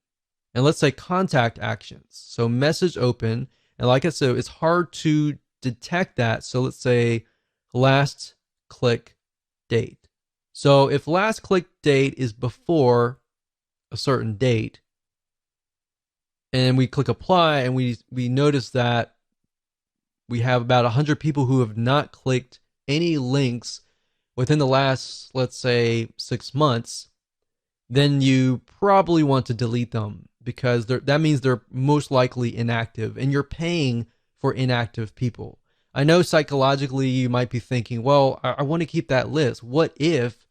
and let's say contact actions. So message open. And like I said, it's hard to detect that. So let's say last click date. So if last click date is before a certain date, and we click apply, and we notice that we have about 100 people who have not clicked any links within the last, let's say, 6 months, then you probably want to delete them, because that means they're most likely inactive, and you're paying for inactive people. I know psychologically you might be thinking, well, I want to keep that list. What if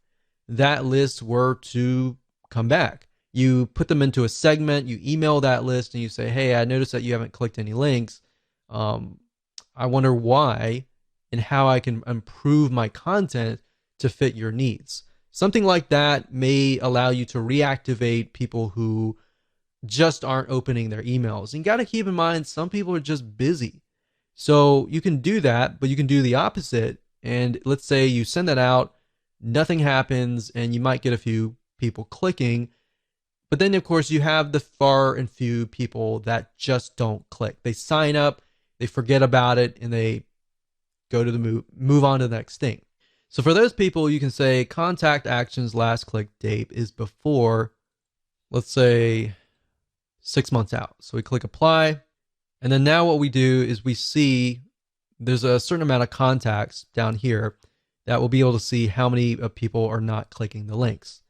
that list were to come back? You put them into a segment, you email that list, and you say, hey, I noticed that you haven't clicked any links. I wonder why and how I can improve my content to fit your needs. Something like that may allow you to reactivate people who just aren't opening their emails. And you got to keep in mind, some people are just busy. So you can do that, but you can do the opposite. And let's say you send that out, nothing happens, and you might get a few people clicking. But then, of course, you have the far and few people that just don't click. They sign up, they forget about it, and they go to the move on to the next thing. So for those people, you can say contact actions last click date is before, let's say, 6 months out. So we click apply. And then now what we do is we see there's a certain amount of contacts down here that will be able to see how many people are not clicking the links.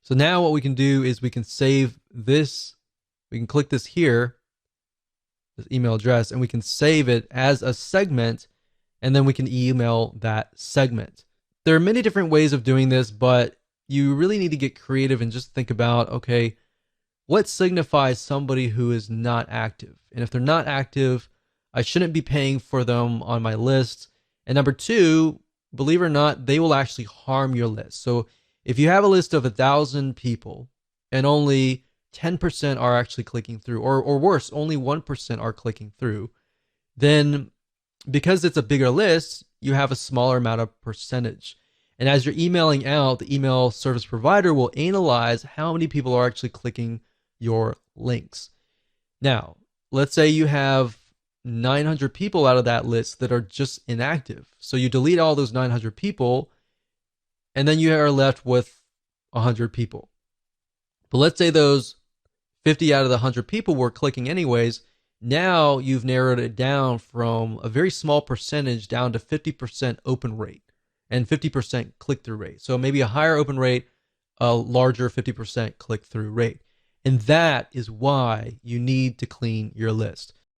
So now what we can do is we can save this. We can click this here, this email address, and we can save it as a segment, and then we can email that segment. There are many different ways of doing this, but you really need to get creative and just think about, okay, what signifies somebody who is not active? And if they're not active, I shouldn't be paying for them on my list. And number two, believe it or not, they will actually harm your list. So if you have a list of 1,000 people and only 10% are actually clicking through, or worse, only 1% are clicking through, then because it's a bigger list, you have a smaller amount of percentage. And as you're emailing out, the email service provider will analyze how many people are actually clicking your links. Now, let's say you have 900 people out of that list that are just inactive. So you delete all those 900 people, and then you are left with 100 people. But let's say those 50 out of the 100 people were clicking anyways. Now you've narrowed it down from a very small percentage down to 50% open rate and 50% click-through rate. So maybe a higher open rate, a larger 50% click-through rate. And that is why you need to clean your list.